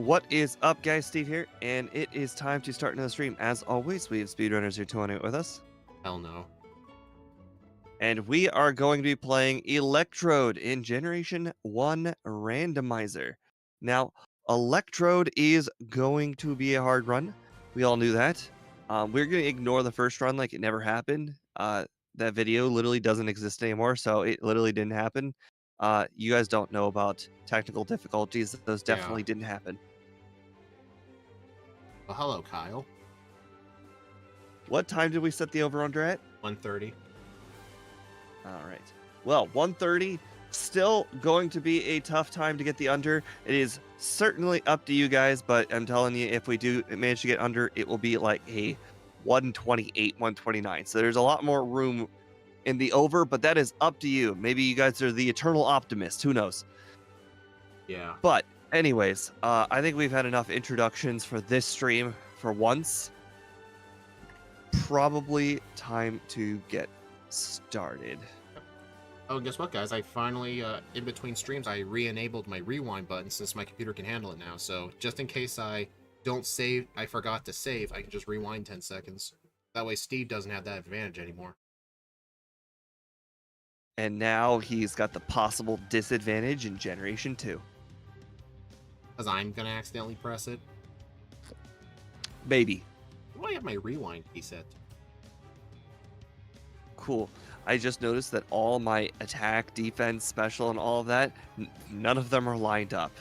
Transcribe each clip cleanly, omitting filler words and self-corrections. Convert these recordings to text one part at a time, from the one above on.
What is up, guys? Steve here, and it is time to start another stream. As always, we have Speedrunners here to it with us, Hell no. and we are going to be playing Electrode in Generation 1 Randomizer. Now, Electrode is going to be a hard run. We all knew that. We're going to ignore the first run like it never happened. That video literally doesn't exist anymore, so it literally didn't happen. You guys don't know about technical difficulties. Those definitely didn't happen. Well, hello, Kyle. What time did we set the over-under at? 1:30. All right. Well, 1:30, still going to be a tough time to get the under. It is certainly up to you guys, but I'm telling you, if we do manage to get under, it will be like a 128, 129. So there's a lot more room in the over, but that is up to you. Maybe you guys are the eternal optimists. Who knows? Yeah. But anyways, I think we've had enough introductions for this stream for once. Probably time to get started. Oh, guess what, guys? I finally, in between streams, I re-enabled my rewind button since my computer can handle it now. So just in case I don't save, I forgot to save, I can just rewind 10 seconds. That way Steve doesn't have that advantage anymore. And now he's got the possible disadvantage in Generation 2. Because I'm going to accidentally press it. Maybe. Why do I have my rewind key set? Cool. I just noticed that all my attack, defense, special, and all of that, none of them are lined up.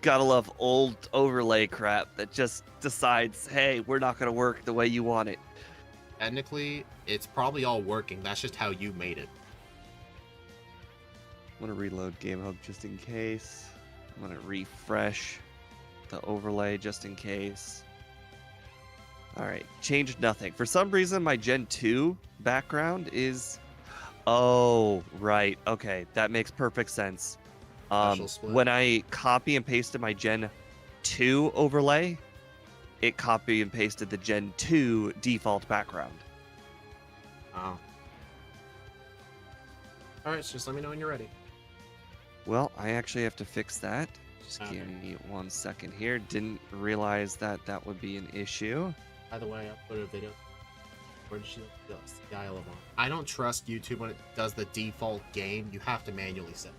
Gotta love old overlay crap that just decides, hey, we're not gonna work the way you want it. Technically, it's probably all working. That's just how you made it. I'm gonna reload Game Hub just in case. I'm gonna refresh the overlay just in case. Alright, changed nothing. For some reason, my Gen 2 background is... Oh, right. Okay, that makes perfect sense. When I copy and pasted my Gen 2 overlay, it copy and pasted the Gen 2 default background. Oh. Alright, so just let me know when you're ready. Well, I actually have to fix that. Just give me 1 second here. Didn't realize that that would be an issue. By the way, I put a video. Where did you dial of on? I don't trust YouTube when it does the default game. You have to manually set it.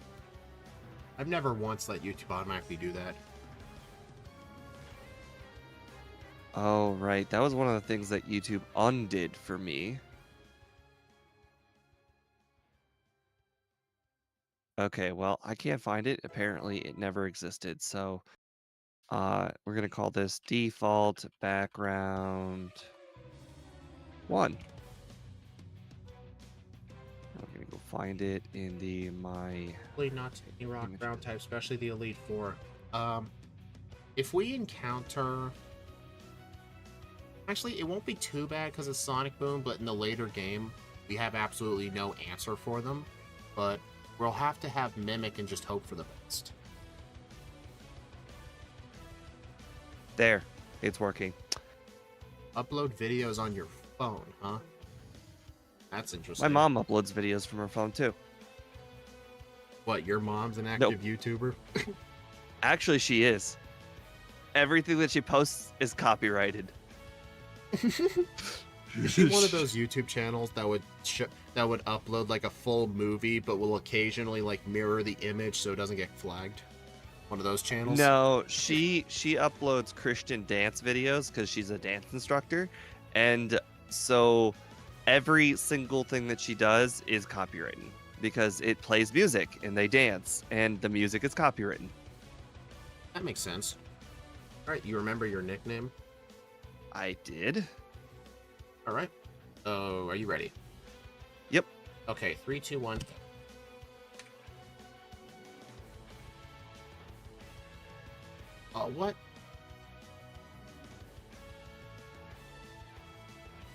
I've never once let YouTube automatically do that. Oh, right. That was one of the things that YouTube undid for me. Okay, well, I can't find it. Apparently, it never existed. So, we're going to call this default background 1. I'm going to go find it in the my... Probably not any rock ground type, especially the Elite Four. If we encounter... Actually, it won't be too bad because it's Sonic Boom, but in the later game, we have absolutely no answer for them. But we'll have to have Mimic and just hope for the best. There. It's working. Upload videos on your phone, huh? That's interesting. My mom uploads videos from her phone, too. What, your mom's an active YouTuber? Actually, she is. Everything that she posts is copyrighted. Is she one of those YouTube channels that would upload like a full movie, but will occasionally like mirror the image so it doesn't get flagged? One of those channels? No, she uploads Christian dance videos because she's a dance instructor, and so every single thing that she does is copywritten because it plays music and they dance, and the music is copywritten. That makes sense. All right, you remember your nickname? I did. All right. Oh, are you ready? Yep. Okay, 3, 2, 1. What?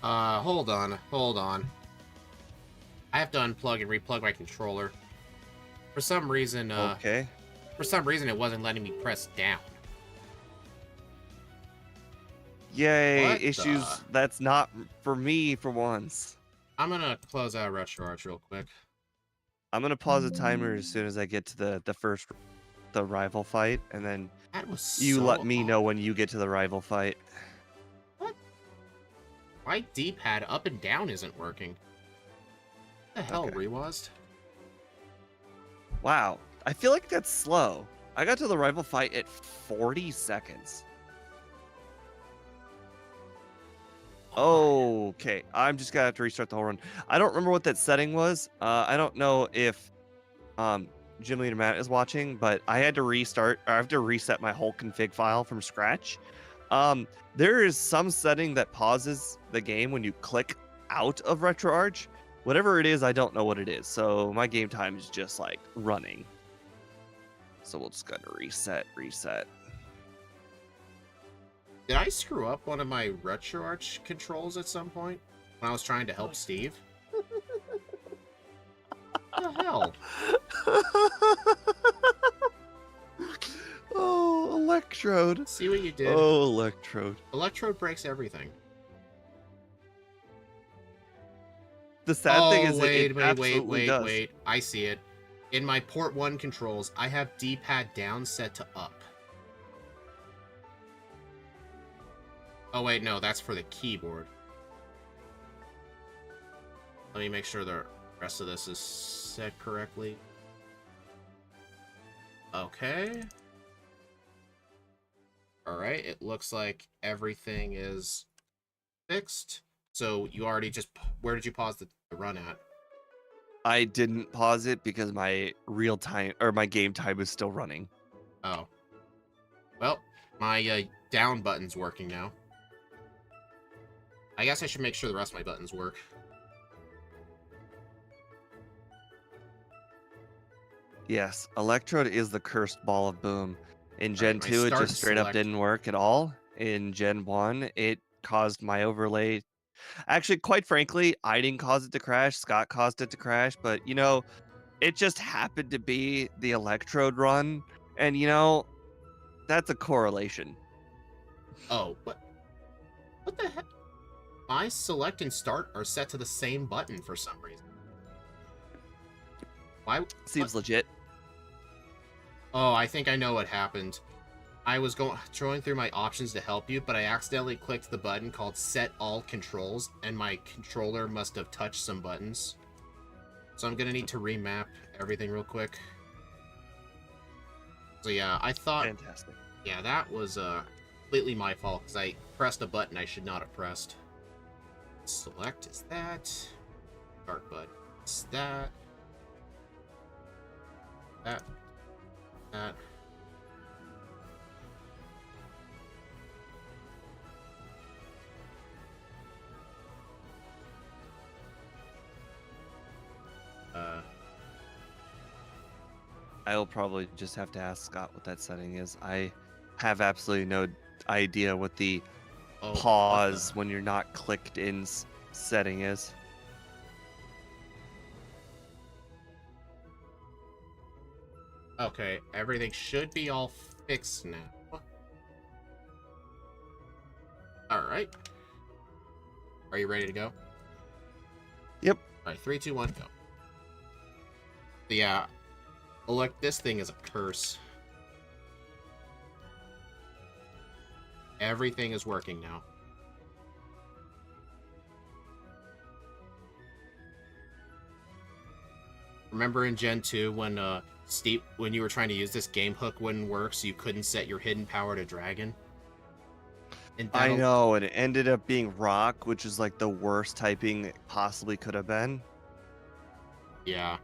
Hold on. I have to unplug and replug my controller. For some reason, okay. For some reason, it wasn't letting me press down. Yay, What issues. That's not for me for once. I'm gonna close out Retro Arch real quick. I'm gonna pause the timer as soon as I get to the rival fight, and then That was You let so me odd. know when you get to the rival fight. What? My D-pad up and down isn't working. What the hell, Okay. Rewazed? Wow. I feel like that's slow. I got to the rival fight at 40 seconds. Okay. I'm just gonna have to restart the whole run. I don't remember what that setting was. I don't know if Jim Leader Matt is watching, but I had to restart, or I have to reset my whole config file from scratch. There is some setting that pauses the game when you click out of RetroArch. Whatever it is, I don't know what it is. So my game time is just like running. So we'll just go to reset. Did I screw up one of my RetroArch controls at some point when I was trying to help Steve? What the hell? Oh, Electrode. See what you did? Oh, Electrode. Electrode breaks everything. The sad thing Oh, is that it wait, absolutely does. I see it. In my port 1 controls, I have D-pad down set to up. Oh, wait, no, that's for the keyboard. Let me make sure the rest of this is set correctly. Okay. Alright, it looks like everything is fixed. So you already just... Where did you pause the run at? I didn't pause it because my real time or my game time is still running. Oh. Well, my down button's working now. I guess I should make sure the rest of my buttons work. Yes, Electrode is the cursed ball of boom. In Gen my 2, it start just straight up select. didn't work at all. In Gen 1, it caused my overlay. Actually, quite frankly, I didn't cause it to crash. Scott caused it to crash, but it just happened to be the Electrode run. And that's a correlation. Oh, what the heck? My select and start are set to the same button for some reason. Why? Seems what? legit. Oh, I think I know what happened. I was going through my options to help you, but I accidentally clicked the button called Set All Controls, and my controller must have touched some buttons. So I'm gonna need to remap everything real quick. So yeah, I thought... Fantastic. Yeah, that was completely my fault, because I pressed a button I should not have pressed. Select is that. Start button is that. That. I'll probably just have to ask Scott what that setting is. I have absolutely no idea what the pause when you're not clicked in setting is. Okay, everything should be all fixed now. Alright. Are you ready to go? Yep. Alright, 3, 2, 1, go. Yeah, this thing is a curse. Everything is working now. Remember in Gen 2 when when you were trying to use this game hook wouldn't work, so you couldn't set your hidden power to dragon? And I know, and it ended up being rock, which is like the worst typing it possibly could have been. Yeah.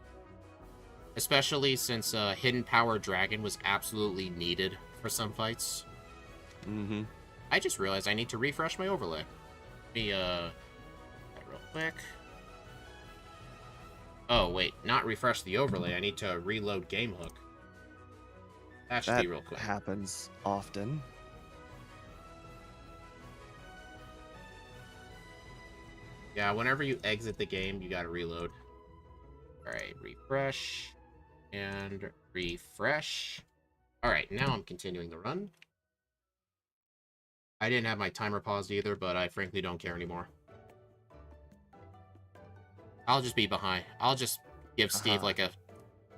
Especially since hidden power dragon was absolutely needed for some fights. Mm-hmm. I just realized I need to refresh my overlay. Let me that real quick. Oh wait, not refresh the overlay. I need to reload game hook. That should be real quick. Happens often. Yeah, whenever you exit the game, you gotta reload. Alright, refresh. And refresh. Alright, now I'm continuing the run. I didn't have my timer paused either, but I frankly don't care anymore. I'll just be behind. I'll just give Steve like a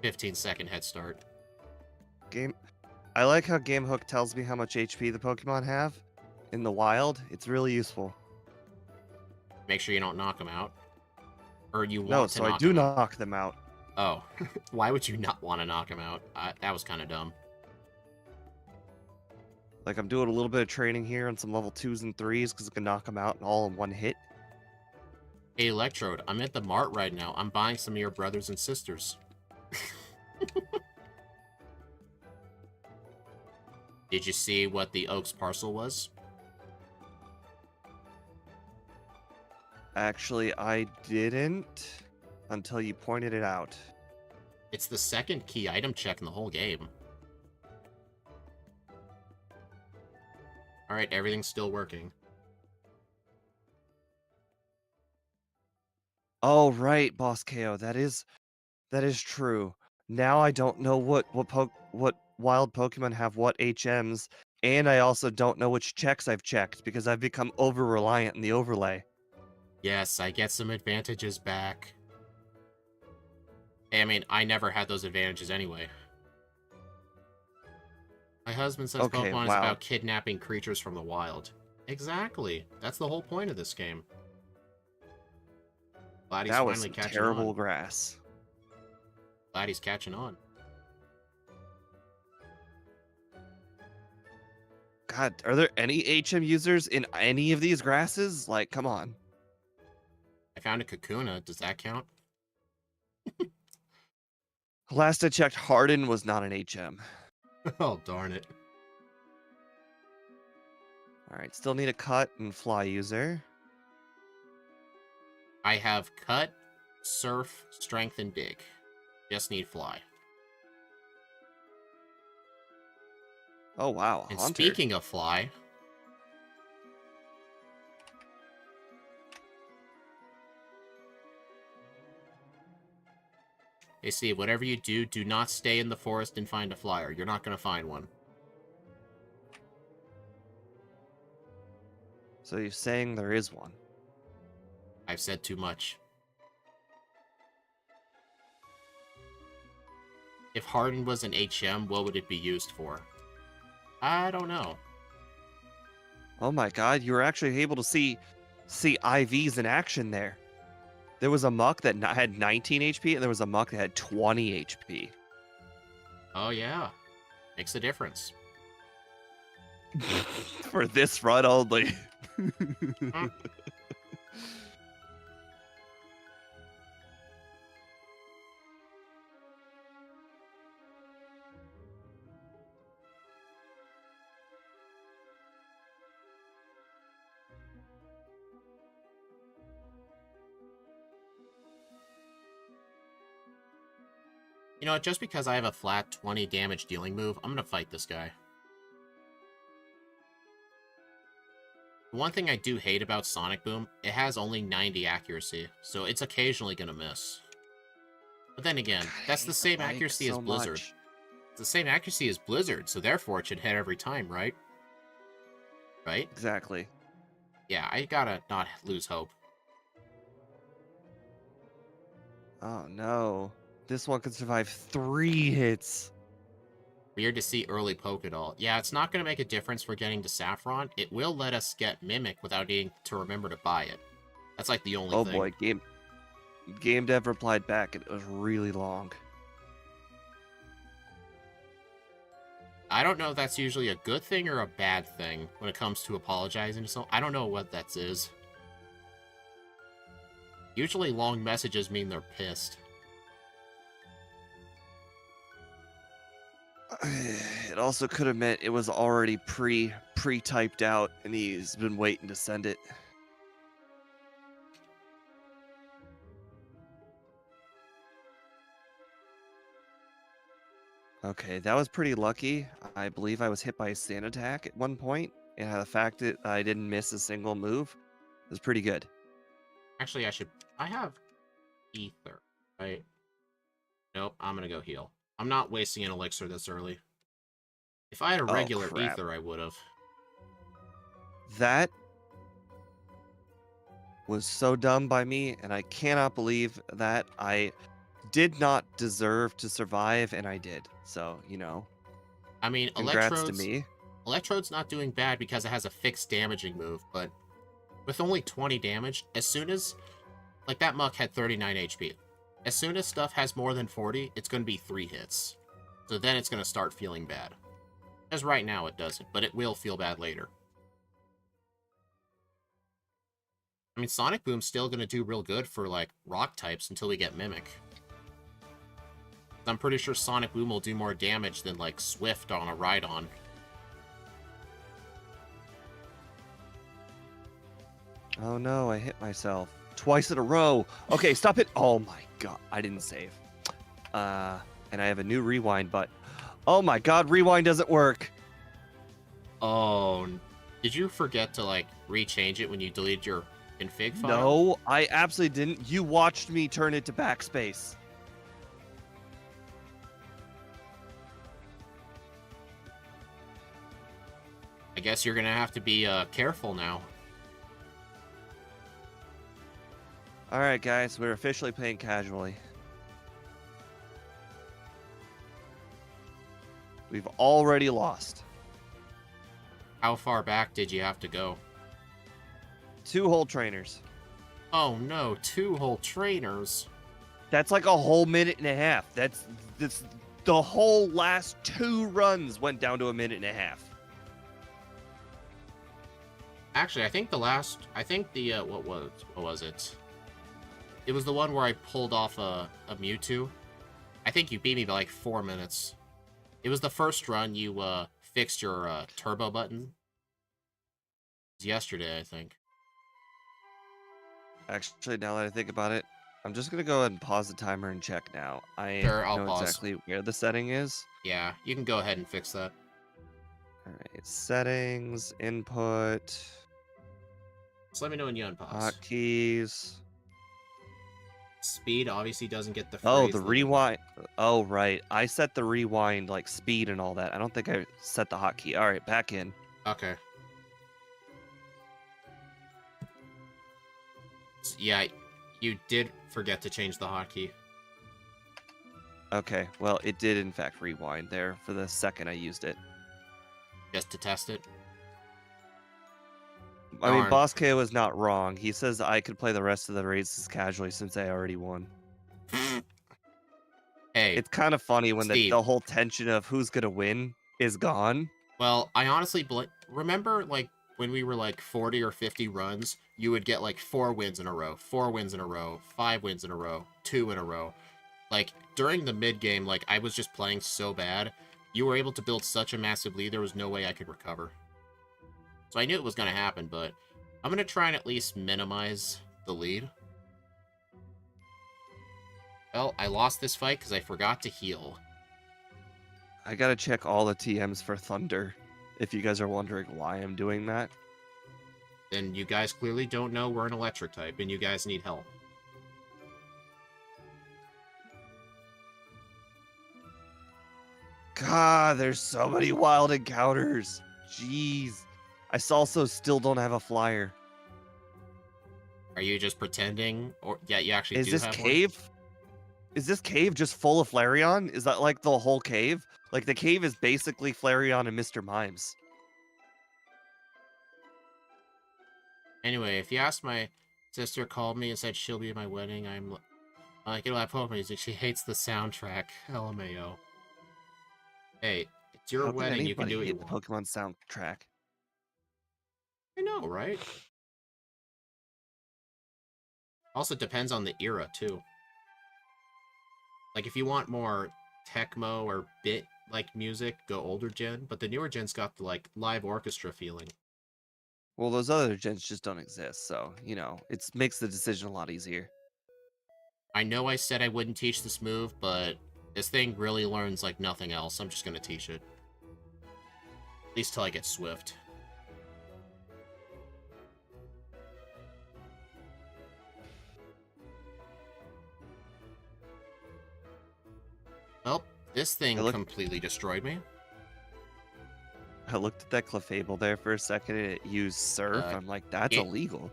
15-second head start. I like how GameHook tells me how much HP the Pokemon have in the wild. It's really useful. Make sure you don't knock them out. Or you No, want to so I knock do them out. knock them out. Oh. Why would you not want to knock him out? That was kind of dumb. Like, I'm doing a little bit of training here on some level 2s and 3s because I can knock them out all in one hit. Hey, Electrode, I'm at the mart right now. I'm buying some of your brothers and sisters. Did you see what the Oaks parcel was? Actually, I didn't until you pointed it out. It's the second key item check in the whole game. Alright, everything's still working. Oh, right, Boss KO. That is true. Now I don't know what wild Pokemon have what HMs, and I also don't know which checks I've checked because I've become over-reliant in the overlay. Yes, I get some advantages back. I mean, I never had those advantages anyway. My husband says Okay, Pokemon is wow. about kidnapping creatures from the wild. Exactly. That's the whole point of this game. Glad he's That was finally some catching terrible on. grass. Glad he's catching on. God, are there any HM users in any of these grasses? Like, come on. I found a Kakuna. Does that count? Last I checked, Harden was not an HM. Oh, darn it. Alright, still need a cut and fly user. I have cut, surf, strength, and dig. Just need fly. Oh, wow. And Haunter. speaking of fly... Hey, Steve, whatever you do, do not stay in the forest and find a flyer. You're not going to find one. So you're saying there is one? I've said too much. If Harden was an HM, what would it be used for? I don't know. Oh my god, you were actually able to see IVs in action there. There was a muck that had 19 HP, and there was a muck that had 20 HP. Oh, yeah. Makes a difference. For this run only. Hmm. You know, just because I have a flat 20 damage dealing move, I'm going to fight this guy. One thing I do hate about Sonic Boom, it has only 90 accuracy, so it's occasionally going to miss. But then again, that's the same accuracy as Blizzard. It's the same accuracy as Blizzard, so therefore it should hit every time, right? Right? Exactly. Yeah, I gotta not lose hope. Oh no. This one can survive 3 hits. Weird to see early Pokédoll. Yeah, it's not going to make a difference for getting to Saffron. It will let us get Mimic without needing to remember to buy it. That's like the only thing. Oh boy, game dev replied back. It was really long. I don't know if that's usually a good thing or a bad thing when it comes to apologizing to someone. I don't know what that is. Usually long messages mean they're pissed. It also could have meant it was already pre-typed out and he's been waiting to send it. Okay, that was pretty lucky. I believe I was hit by a sand attack at one point, and the fact that I didn't miss a single move was pretty good. Actually, I have Ether, right? Nope, I'm gonna go heal. I'm not wasting an elixir this early. If I had a regular crap. Ether, I would have. That was so dumb by me, and I cannot believe that I did not deserve to survive, and I did. So, you know. I mean, Congrats to me. Electrode's not doing bad because it has a fixed damaging move, but with only 20 damage, as soon as... Like, that Muck had 39 HP. As soon as stuff has more than 40, it's going to be 3 hits. So then it's going to start feeling bad. As right now it doesn't, but it will feel bad later. I mean, Sonic Boom's still going to do real good for, like, rock types until we get Mimic. I'm pretty sure Sonic Boom will do more damage than, like, Swift on a Rhydon. Oh no, I hit myself. Twice in a row. Okay, stop it. Oh my god, I didn't save. And I have a new rewind button. Oh my god, rewind doesn't work. Oh, did you forget to, like, rechange it when you deleted your config file? No, I absolutely didn't. You watched me turn it to backspace. I guess you're gonna have to be careful now. Alright guys, we're officially playing casually. We've already lost. How far back did you have to go? 2 whole trainers. Oh no, 2 whole trainers. That's like a whole minute and a half. That's the whole last 2 runs went down to a minute and a half. Actually, I think the what was it? It was the one where I pulled off a Mewtwo. I think you beat me by like 4 minutes. It was the first run you fixed your turbo button. It was yesterday, I think. Actually, now that I think about it, I'm just gonna go ahead and pause the timer and check now. Sure, I'll know pause. exactly where the setting is. Yeah, you can go ahead and fix that. Alright, settings, input, Just let me know when you unpause. hotkeys. Speed obviously doesn't get the Oh, phrase the limit. rewind. Oh, right. I set the rewind, like, speed and all that. I don't think I set the hotkey. Alright, back in. Okay. Yeah, you did forget to change the hotkey. Okay, well, it did, in fact, rewind there for the second I used it. Just to test it. I mean, Darn. Boss KO was not wrong. He says I could play the rest of the races casually since I already won. Hey, It's kind of funny when Steve. the whole tension of who's gonna win is gone. Well, I honestly remember, like, when we were, like, 40 or 50 runs, you would get, like, 4 wins in a row, 4 wins in a row, 5 wins in a row, 2 in a row. Like, during the mid-game, like, I was just playing so bad, you were able to build such a massive lead, there was no way I could recover. So I knew it was going to happen, but I'm going to try and at least minimize the lead. Well, I lost this fight because I forgot to heal. I gotta check all the TMs for Thunder, if you guys are wondering why I'm doing that. Then you guys clearly don't know we're an electric type, and you guys need help. God, there's so many wild encounters. Jeez. I also still don't have a flyer. Are you just pretending? Or yeah, you actually Is do this have cave? Is this cave just full of Flareon? Is that like the whole cave? Like the cave is basically Flareon and Mr. Mimes. Anyway, if you ask, my sister called me and said she'll be at my wedding. I'm like, it'll have Pokemon music. She hates the soundtrack. LMAO. Hey, it's your How can wedding. You can do what anybody you hate the want. Pokemon soundtrack? I know, right? Also depends on the era, too. Like, if you want more Tecmo or bit-like music, go older gen. But the newer gen's got the, like, live orchestra feeling. Well, those other gens just don't exist, so, you know, it makes the decision a lot easier. I know I said I wouldn't teach this move, but this thing really learns like nothing else. I'm just gonna teach it. At least till I get Swift. Well, this thing completely destroyed me. I looked at that Clefable there for a second and it used Surf. I'm like, that's illegal.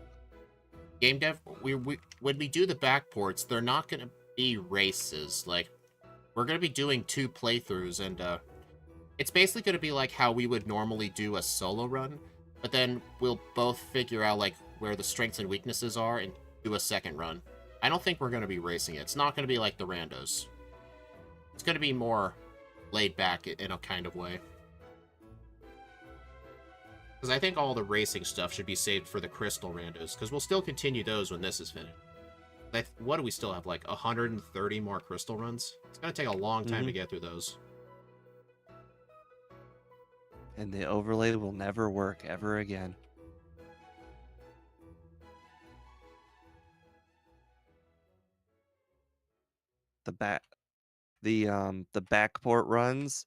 Game dev, when we do the backports, they're not going to be races. Like, we're going to be doing 2 playthroughs, and It's basically going to be like how we would normally do a solo run, but then we'll both figure out like where the strengths and weaknesses are and do a second run. I don't think we're going to be racing it. It's not going to be like the randos. It's going to be more laid back in a kind of way. Because I think all the racing stuff should be saved for the crystal randos, because we'll still continue those when this is finished. What do we still have, like 130 more crystal runs? It's going to take a long time to get through those. And the overlay will never work ever again. The backport runs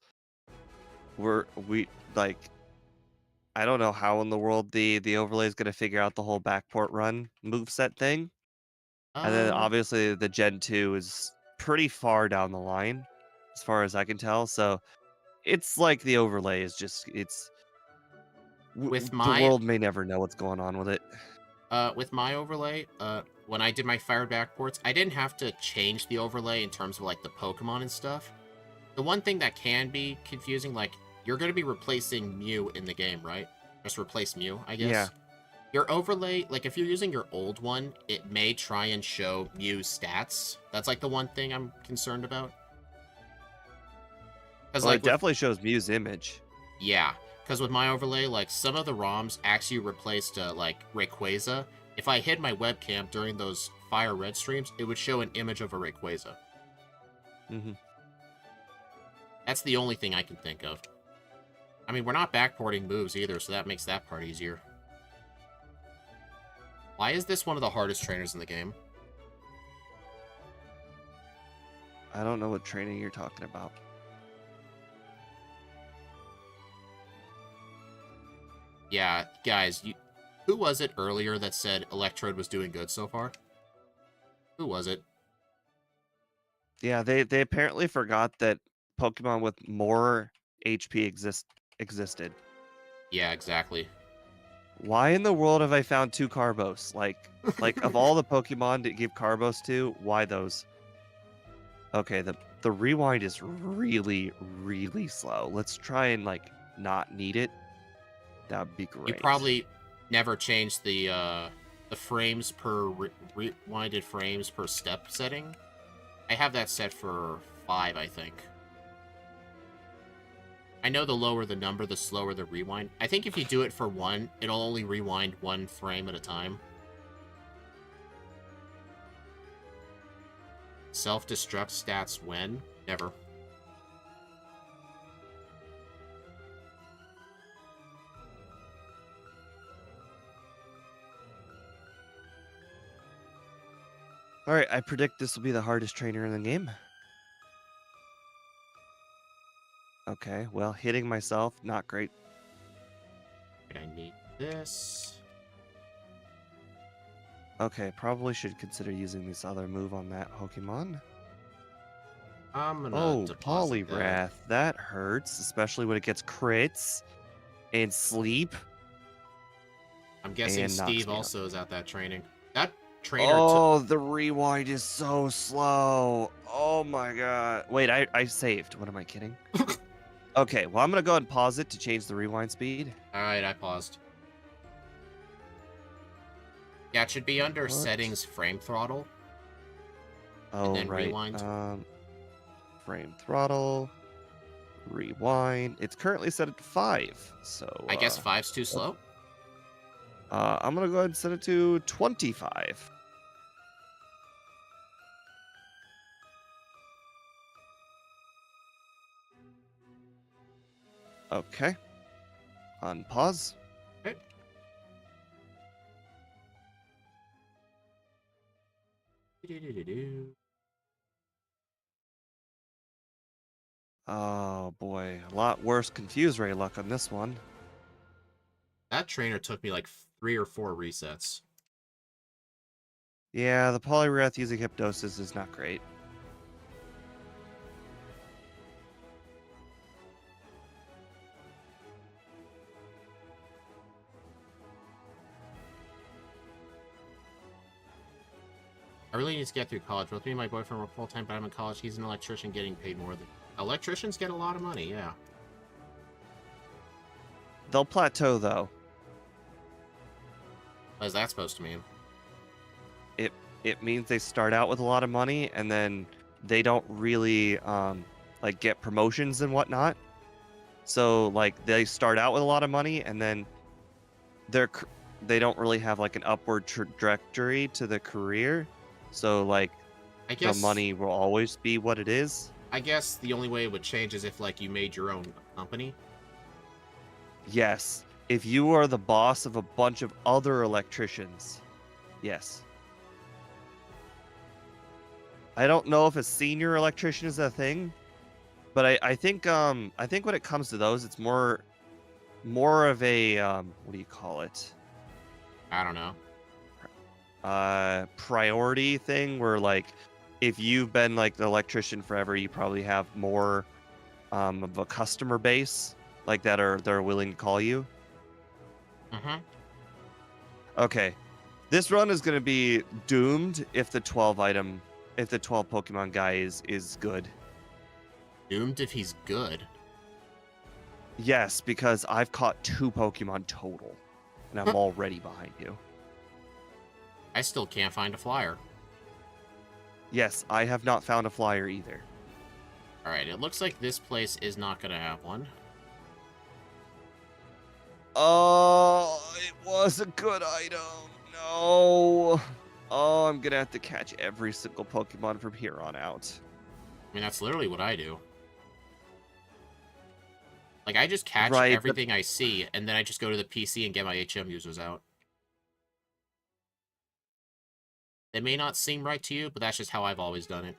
I don't know how in the world the overlay is going to figure out the whole backport run moveset thing. And then obviously the Gen 2 is pretty far down the line, as far as I can tell. So it's like the overlay is just the world may never know what's going on with it. With my overlay, when I did my fire backports, I didn't have to change the overlay in terms of like the Pokemon and stuff. The one thing that can be confusing, like you're going to be replacing Mew in the game, right? Just replace Mew, I guess. Yeah. Your overlay, like if you're using your old one, it may try and show Mew's stats. That's like the one thing I'm concerned about. Well, like, it definitely shows Mew's image. Yeah, because with my overlay, like some of the ROMs actually replaced like Rayquaza. If I hid my webcam during those Fire Red streams, it would show an image of a Rayquaza. That's the only thing I can think of. I mean, we're not backporting moves either, so that makes that part easier. Why is this one of the hardest trainers in the game? I don't know what training you're talking about. Yeah, guys, who was it earlier that said Electrode was doing good so far? Who was it? Yeah, they apparently forgot that Pokemon with more HP existed. Yeah, exactly. Why in the world have I found 2 Carbos? Like of all the Pokemon to give Carbos to, why those? Okay, the rewind is really, really slow. Let's try and like not need it. That'd be great. You probably never changed the frames per rewinded frames per step setting. I have that set for 5, I think. I know the lower the number, the slower the rewind. I think if you do it for 1, it'll only rewind 1 frame at a time. Self-destruct stats when? Never. Alright, I predict this will be the hardest trainer in the game. Okay, well, hitting myself, not great. I need this. Okay, probably should consider using this other move on that Pokemon. I'm gonna deposit Poliwrath, that hurts, especially when it gets crits and sleep. I'm guessing Steve also is at that training. That trainer. Oh, the rewind is so slow. Oh my god. Wait, I saved. What am I kidding? Okay, well, I'm gonna go ahead and pause it to change the rewind speed. Alright, I paused. Yeah, it should be under settings frame throttle. Oh, and then right. Rewind. Frame throttle. Rewind. It's currently set at 5, so... I guess 5's too slow? I'm gonna go ahead and set it to 25. Okay. Unpause. Okay. Oh boy, a lot worse Confuse Ray luck on this one. That trainer took me like 3 or 4 resets. Yeah, the Poliwrath using Hypnosis is not great. I really need to get through college. Both me and my boyfriend work full-time, but I'm in college. He's an electrician getting paid more than... Electricians get a lot of money, yeah. They'll plateau though. What is that supposed to mean? It means they start out with a lot of money and then they don't really like get promotions and whatnot. So like they start out with a lot of money and then they don't really have like an upward trajectory to the career. So like I guess the money will always be what it is. I guess the only way it would change is if like you made your own company. Yes. If you are the boss of a bunch of other electricians. Yes. I don't know if a senior electrician is a thing, but I think when it comes to those, it's more of a what do you call it? I don't know. Priority thing where like if you've been like the electrician forever, you probably have more of a customer base like they're willing to call you. Mm-hmm. Okay. This run is going to be doomed if the 12 Pokemon guy is good. Doomed if he's good. Yes, because I've caught 2 Pokemon total, and I'm already behind you. I still can't find a flyer. Yes, I have not found a flyer either. Alright, it looks like this place is not going to have one. Oh, it was a good item. No. Oh, I'm going to have to catch every single Pokemon from here on out. I mean, that's literally what I do. Like, I just catch Right, everything I see, and then I just go to the PC and get my HM users out. It may not seem right to you, but that's just how I've always done it.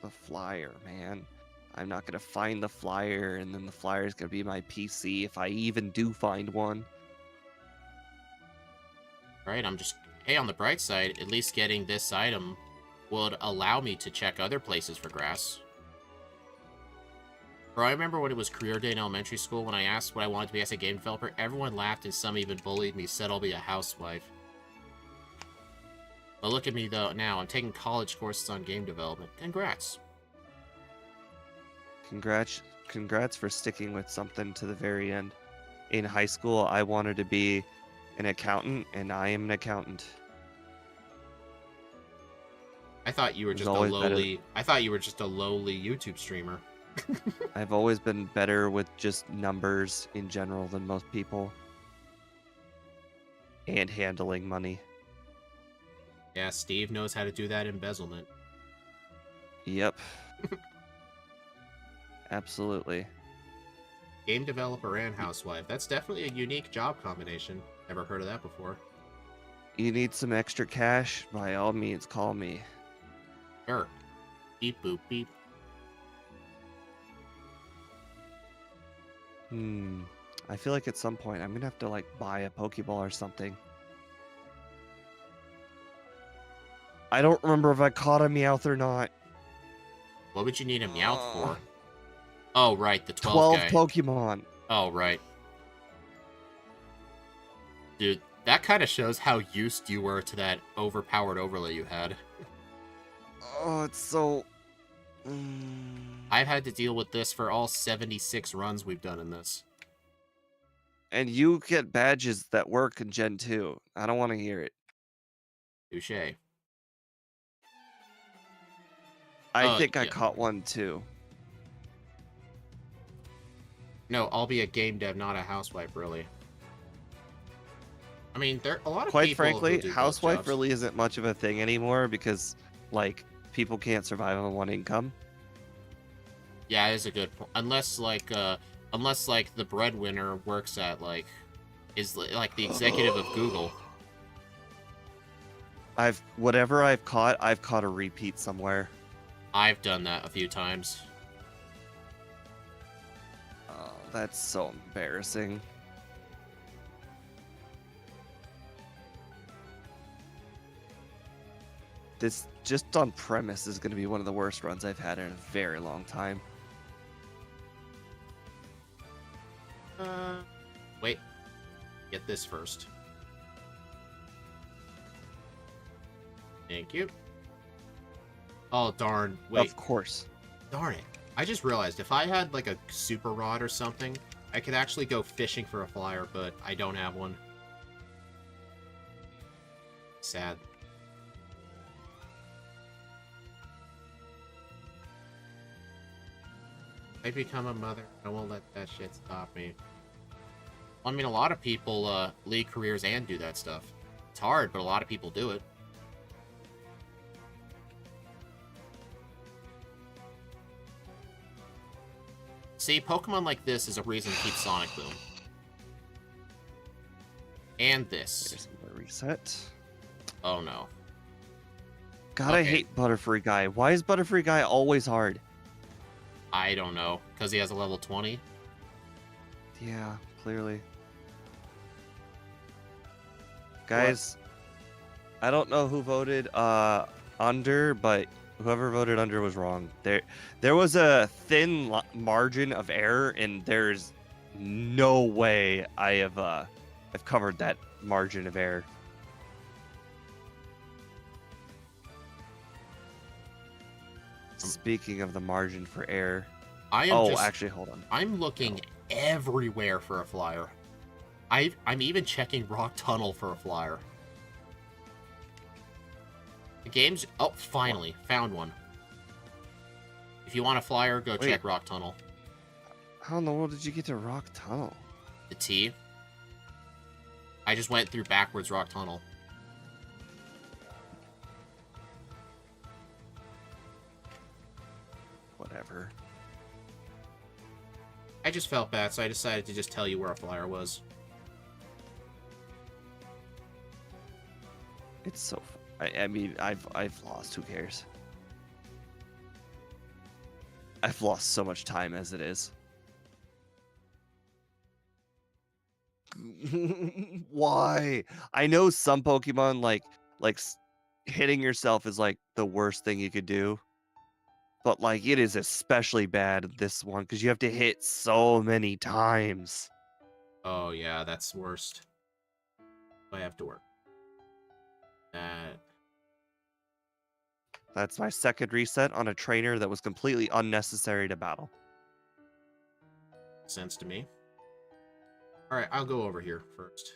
The flyer, man. I'm not going to find the flyer, and then the flyer is going to be my PC if I even do find one. Right, I'm just... Hey, on the bright side, at least getting this item would allow me to check other places for grass. Bro, I remember when it was career day in elementary school, when I asked what I wanted to be as a game developer, everyone laughed and some even bullied me, said I'll be a housewife. But look at me, though, now. I'm taking college courses on game development. Congrats. Congrats for sticking with something to the very end. In high school, I wanted to be an accountant, and I am an accountant. I thought you were just a lowly... I thought you were just a lowly YouTube streamer. I've always been better with just numbers in general than most people. And handling money. Yeah, Steve knows how to do that embezzlement. Yep. Absolutely. Game developer and housewife. That's definitely a unique job combination. Never heard of that before. You need some extra cash? By all means, call me. Sure. Beep boop beep. I feel like at some point I'm gonna have to like buy a Pokeball or something. I don't remember if I caught a Meowth or not. What would you need a Meowth for? Oh, right, the 12 guy. Pokemon. Oh, right. Dude, that kind of shows how used you were to that overpowered overlay you had. Oh, it's so... I've had to deal with this for all 76 runs we've done in this. And you get badges that work in Gen 2. I don't want to hear it. Touché. I think I caught one too. No, I'll be a game dev, not a housewife, really. I mean, there are a lot of Quite people frankly, who do housewife jobs. really isn't much of a thing anymore because, like, people can't survive on one income. Yeah, it is a good point. Unless the breadwinner works at is like the executive of Google. Whatever I've caught a repeat somewhere. I've done that a few times. Oh, that's so embarrassing. This just on premise is going to be one of the worst runs I've had in a very long time. Wait. Get this first. Thank you. Oh, darn. Wait. Of course. Darn it. I just realized if I had like a super rod or something, I could actually go fishing for a flyer, but I don't have one. Sad. I become a mother. I won't let that shit stop me. I mean, a lot of people lead careers and do that stuff. It's hard, but a lot of people do it. See, Pokemon like this is a reason to keep Sonic Boom. And this. There's a reset. Oh no. God, I Okay. hate Butterfree Guy. Why is Butterfree Guy always hard? I don't know. Because he has a level 20? Yeah, clearly. Guys, I don't know who voted under, but whoever voted under was wrong. There was a thin margin of error, and there's no way I've covered that margin of error. Speaking of the margin for error, actually, hold on. I'm looking everywhere for a flyer. I'm even checking Rock Tunnel for a flyer. The game's... Oh, finally. Found one. If you want a flyer, go check Rock Tunnel. How in the world did you get to Rock Tunnel? The T. I just went through backwards Rock Tunnel. Whatever. I just felt bad, so I decided to just tell you where a flyer was. It's so... I mean, I've lost. Who cares? I've lost so much time as it is. Why? I know some Pokemon like hitting yourself is like the worst thing you could do. But like it is especially bad this one because you have to hit so many times. Oh yeah, that's worst. I have to work. That's my second reset on a trainer that was completely unnecessary to battle. Sense to me. Alright, I'll go over here first.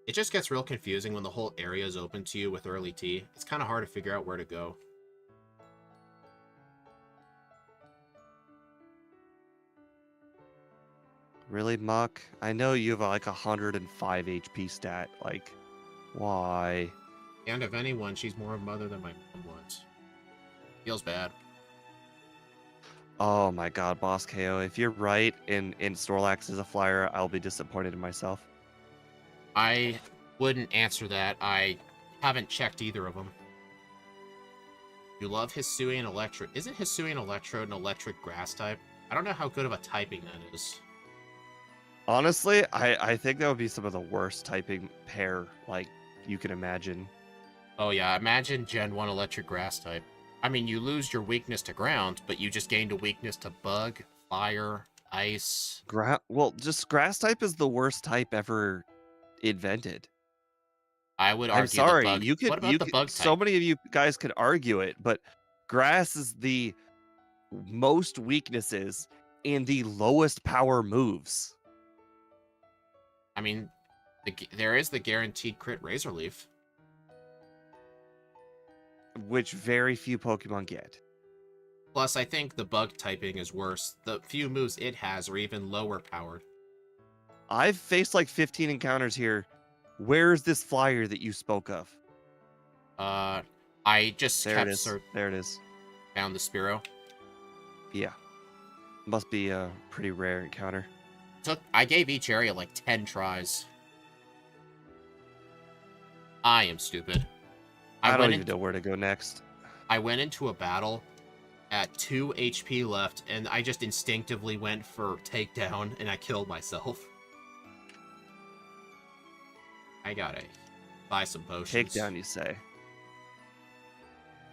It just gets real confusing when the whole area is open to you with early T. It's kind of hard to figure out where to go. Really, Muck? I know you have like 105 HP stat. Like, why? And if anyone, she's more of a mother than my mom was. Feels bad. Oh my god, Boss KO. If you're right and Snorlax is a flyer, I'll be disappointed in myself. I wouldn't answer that. I haven't checked either of them. You love Hisuian Electrode. Isn't Hisuian Electrode an electric grass type? I don't know how good of a typing that is. Honestly, I think that would be some of the worst typing pair like you can imagine. Oh yeah, imagine Gen 1 electric grass type. I mean, you lose your weakness to ground, but you just gained a weakness to bug, fire, ice. Well, just grass type is the worst type ever invented. I would argue I'm sorry, the bug. you could. What about the bug type? So many of you guys could argue it, but grass is the most weaknesses and the lowest power moves. I mean, there is the guaranteed crit Razor Leaf. Which very few Pokemon get. Plus, I think the bug typing is worse. The few moves it has are even lower powered. I've faced like 15 encounters here. Where's this flyer that you spoke of? I just there it is. There it is. Found the Spearow. Yeah. Must be a pretty rare encounter. I gave each area like 10 tries. I am stupid. I don't even know where to go next. I went into a battle at 2 HP left, and I just instinctively went for takedown, and I killed myself. I gotta buy some potions. Takedown, you say?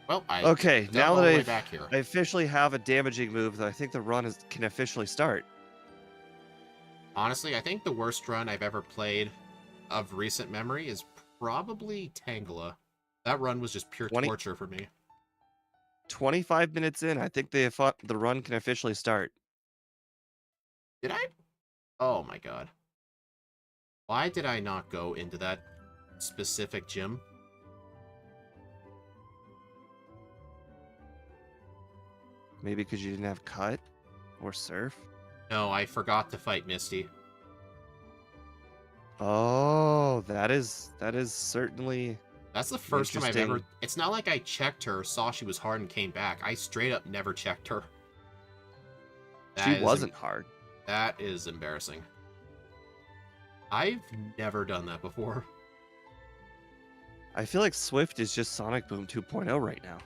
Well, okay. Now that I officially have a damaging move, I think the run can officially start. Honestly, I think the worst run I've ever played of recent memory is probably Tangela. That run was just pure torture for me. 25 minutes in, I think the run can officially start. Did I? Oh my god. Why did I not go into that specific gym? Maybe because you didn't have cut or surf. No, I forgot to fight Misty. Oh, that is certainly That's the an first time I've ever... interesting. It's not like I checked her, saw she was hard, and came back. I straight up never checked her. She That is... wasn't hard. That is embarrassing. I've never done that before. I feel like Swift is just Sonic Boom 2.0 right now.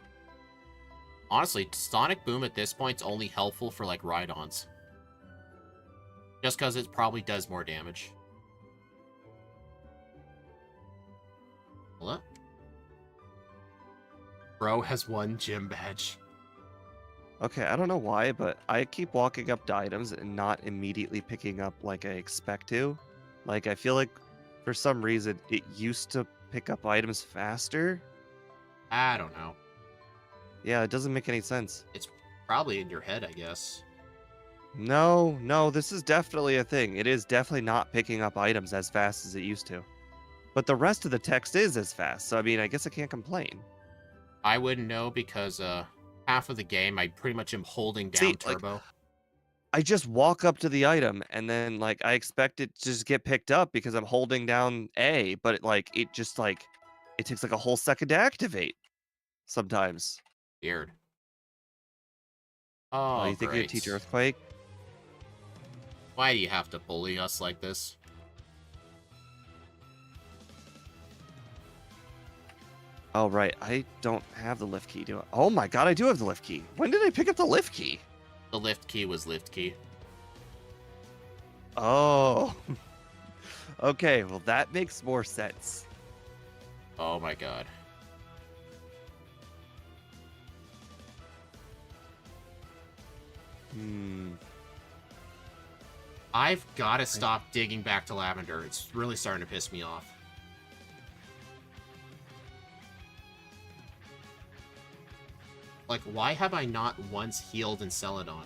Honestly, Sonic Boom at this point is only helpful for, like, ride-ons. Just because it probably does more damage. What? Bro has one gym badge. Okay, I don't know why, but I keep walking up to items and not immediately picking up like I expect to. Like, I feel like for some reason it used to pick up items faster. I don't know. Yeah, it doesn't make any sense. It's probably in your head, I guess. No, this is definitely a thing. It is definitely not picking up items as fast as it used to. But the rest of the text is as fast, so I mean, I guess I can't complain. I wouldn't know because half of the game I pretty much am holding down See, turbo. like, I just walk up to the item and then like I expect it to just get picked up because I'm holding down A, but it just like it takes like a whole second to activate sometimes. Weird. Oh, Oh, you think you'd teach great. Earthquake? Why do you have to bully us like this? Oh right, I don't have the lift key, do I? Oh my god, I do have the lift key. When did I pick up the lift key? The lift key was lift key. Oh. Okay, well that makes more sense. Oh my god. I've got to stop digging back to Lavender. It's really starting to piss me off. Like, why have I not once healed in Celadon?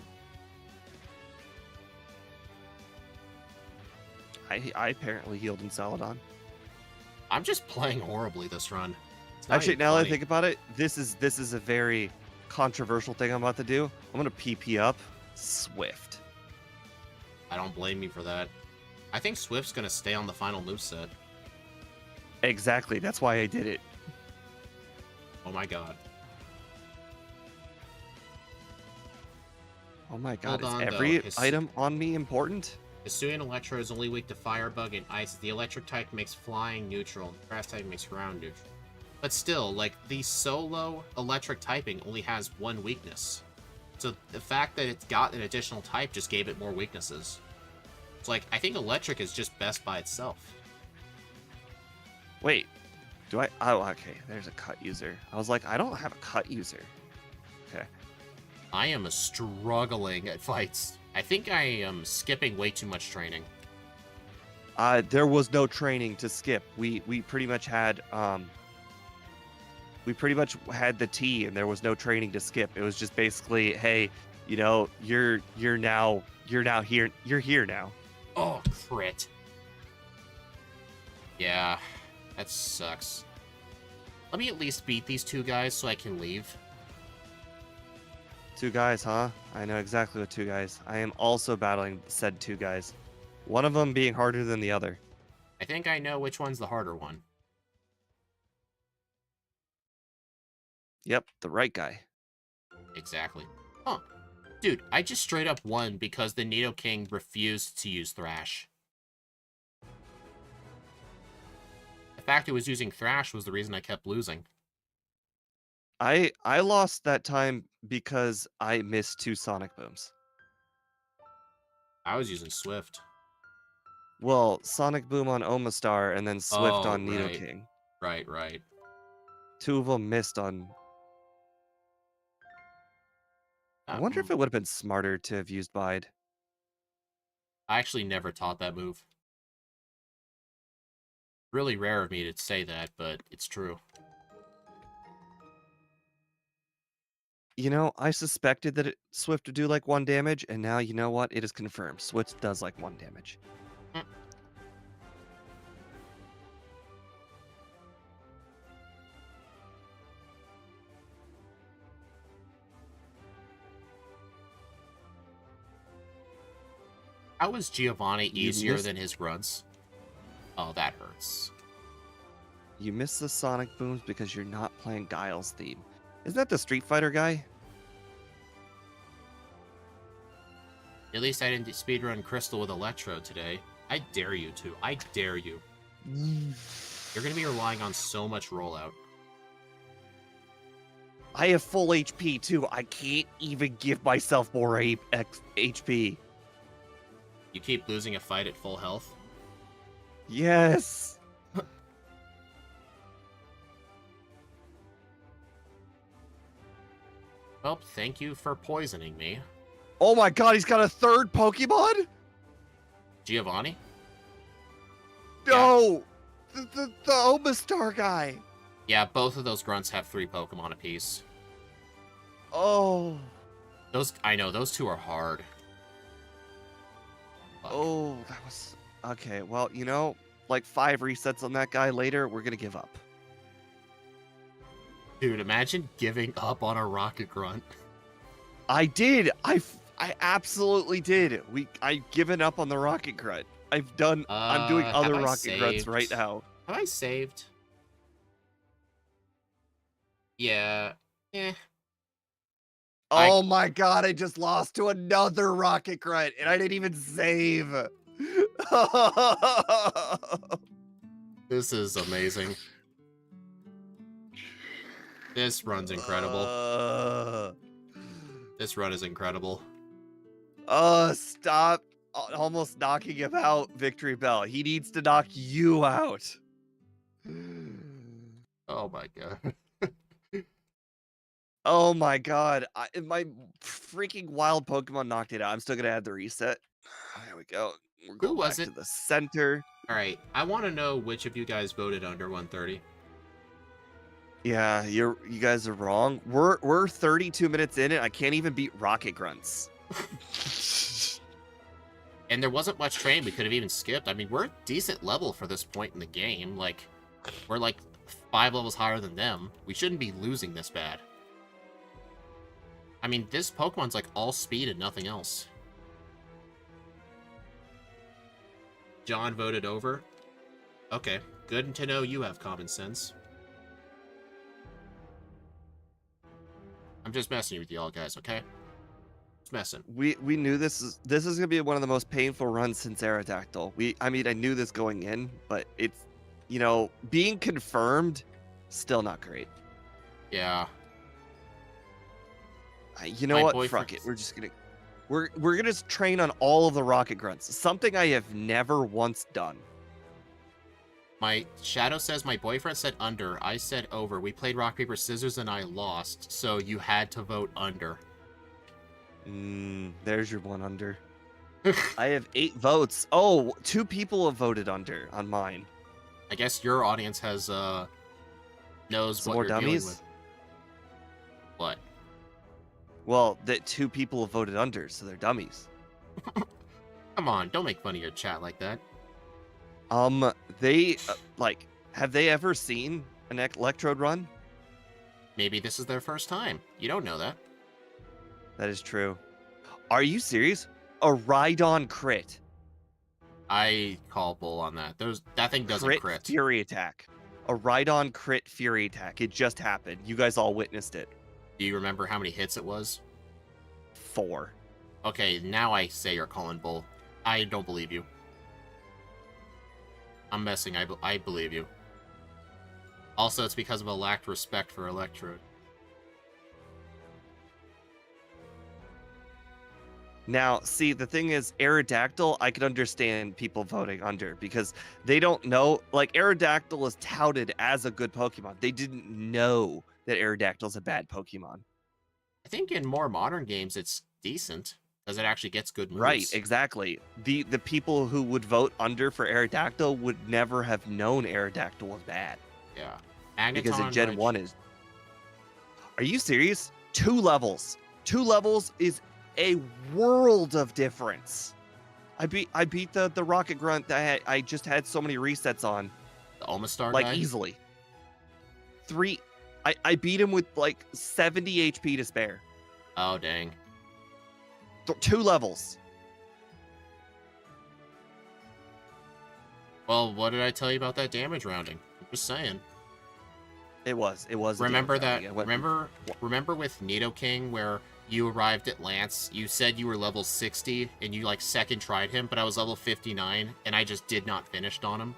I apparently healed in Saladon. I'm just playing horribly this run. Actually, even now that I funny. think about it, this is a very controversial thing I'm about to do. I'm gonna PP up Swift. I don't blame you for that. I think Swift's gonna stay on the final moveset. Exactly, that's why I did it. Oh my god. Oh my god, Hold is on, every though. item on me important? Hisuian Electrode is only weak to Firebug and Ice. The Electric type makes Flying neutral, and Grass type makes Ground neutral. But still, like, the solo Electric typing only has one weakness. So the fact that it's got an additional type just gave it more weaknesses. It's like, I think Electric is just best by itself. Wait, do I? Oh, okay, there's a cut user. I was like, I don't have a cut user. Okay. I am struggling at fights. I think I am skipping way too much training. There was no training to skip. We pretty much had the T, and there was no training to skip. It was just basically, hey, you know, you're now here. You're here now. Oh, crit. Yeah, that sucks. Let me at least beat these two guys so I can leave. Two guys, huh? I know exactly what two guys. I am also battling said two guys. One of them being harder than the other. I think I know which one's the harder one. Yep, the right guy. Exactly. Huh. Dude, I just straight up won because the Nidoking refused to use Thrash. The fact it was using Thrash was the reason I kept losing. I lost that time because I missed two Sonic Booms. I was using Swift. Well, Sonic Boom on Omastar and then Swift Oh, on right. Nidoking. Right. Two of them missed on... I wonder if it would have been smarter to have used Bide. I actually never taught that move. Really rare of me to say that, but it's true. You know, I suspected that Swift would do like 1 damage, and now you know what? It is confirmed. Swift does like 1 damage. Mm. How is Giovanni You easier missed- than his grunts? Oh, that hurts. You miss the Sonic Booms because you're not playing Guile's theme. Isn't that the Street Fighter guy? At least I didn't speedrun Crystal with Electrode today. I dare you to. I dare you. You're going to be relying on so much rollout. I have full HP too. I can't even give myself more HP. You keep losing a fight at full health. Yes. Well, thank you for poisoning me. Oh my god, he's got a 3rd Pokemon? Giovanni? No! The Omastar guy. Yeah, both of those grunts have 3 Pokemon apiece. Oh. I know, those 2 are hard. Fuck. Oh, that was... Okay, well, you know, like 5 resets on that guy later, we're gonna give up. Dude, imagine giving up on a Rocket Grunt. I did! I absolutely did. I've given up on the Rocket Grunt. I'm doing have other I Rocket Grunts saved? right now. Have I saved? Yeah. Eh. Oh my god, I just lost to another Rocket Grunt, and I didn't even save. This is amazing. This run's incredible. This run is incredible. Stop almost knocking him out, Victory Bell. He needs to knock you out. Oh my god. Oh my god. My freaking wild Pokemon knocked it out. I'm still gonna add the reset. There we go. We're going was back it? to the center. Alright, I want to know which of you guys voted under 130. Yeah, you guys are wrong. We're 32 minutes in and I can't even beat Rocket Grunts. And there wasn't much train we could have even skipped. I mean, we're a decent level for this point in the game. Like, we're like 5 levels higher than them. We shouldn't be losing this bad. I mean, this Pokemon's like all speed and nothing else. John voted over. Okay, good to know you have common sense. I'm just messing with y'all guys, okay? Just messing. We knew this is gonna be one of the most painful runs since Aerodactyl. I mean I knew this going in, but it's, you know, being confirmed, still not great. Yeah. You know My what? boyfriend- Fuck it. We're gonna train on all of the Rocket Grunts. Something I have never once done. My Shadow says my boyfriend said under. I said over. We played rock paper scissors and I lost, so you had to vote under. There's your one under. I have 8 votes. Oh, 2 people have voted under on mine. I guess your audience has knows Some what more you're dealing dummies? with. What? Well, that 2 people have voted under, so they're dummies. Come on, don't make fun of your chat like that. They like, have they ever seen an Electrode run? Maybe this is their first time. You don't know that. That is true. Are you serious? A Rhydon crit. I call bull on that. That thing doesn't crit. Fury attack. A Rhydon crit Fury attack. It just happened. You guys all witnessed it. Do you remember how many hits it was? 4. Okay, now I say you're calling bull. I don't believe you. I'm messing. I believe you. Also, it's because of a lacked respect for Electrode. Now, see, the thing is, Aerodactyl, I could understand people voting under because they don't know. Like, Aerodactyl is touted as a good Pokemon. They didn't know that Aerodactyl is a bad Pokemon. I think in more modern games, it's decent because it actually gets good moves. Right, exactly. The people who would vote under for Aerodactyl would never have known Aerodactyl was bad. Yeah. Because in Agaton, Gen 1 is... Are you serious? 2 levels. 2 levels is a world of difference. I beat the rocket grunt that I just had so many resets on, The Omastar like guy? easily. I beat him with like 70 HP to spare. Oh, dang. 2 levels. Well, what did I tell you about that damage rounding? I'm just saying. It was. Remember that? Remember with Nidoking where you arrived at Lance, you said you were level 60 and you like second tried him, but I was level 59 and I just did not finish on him.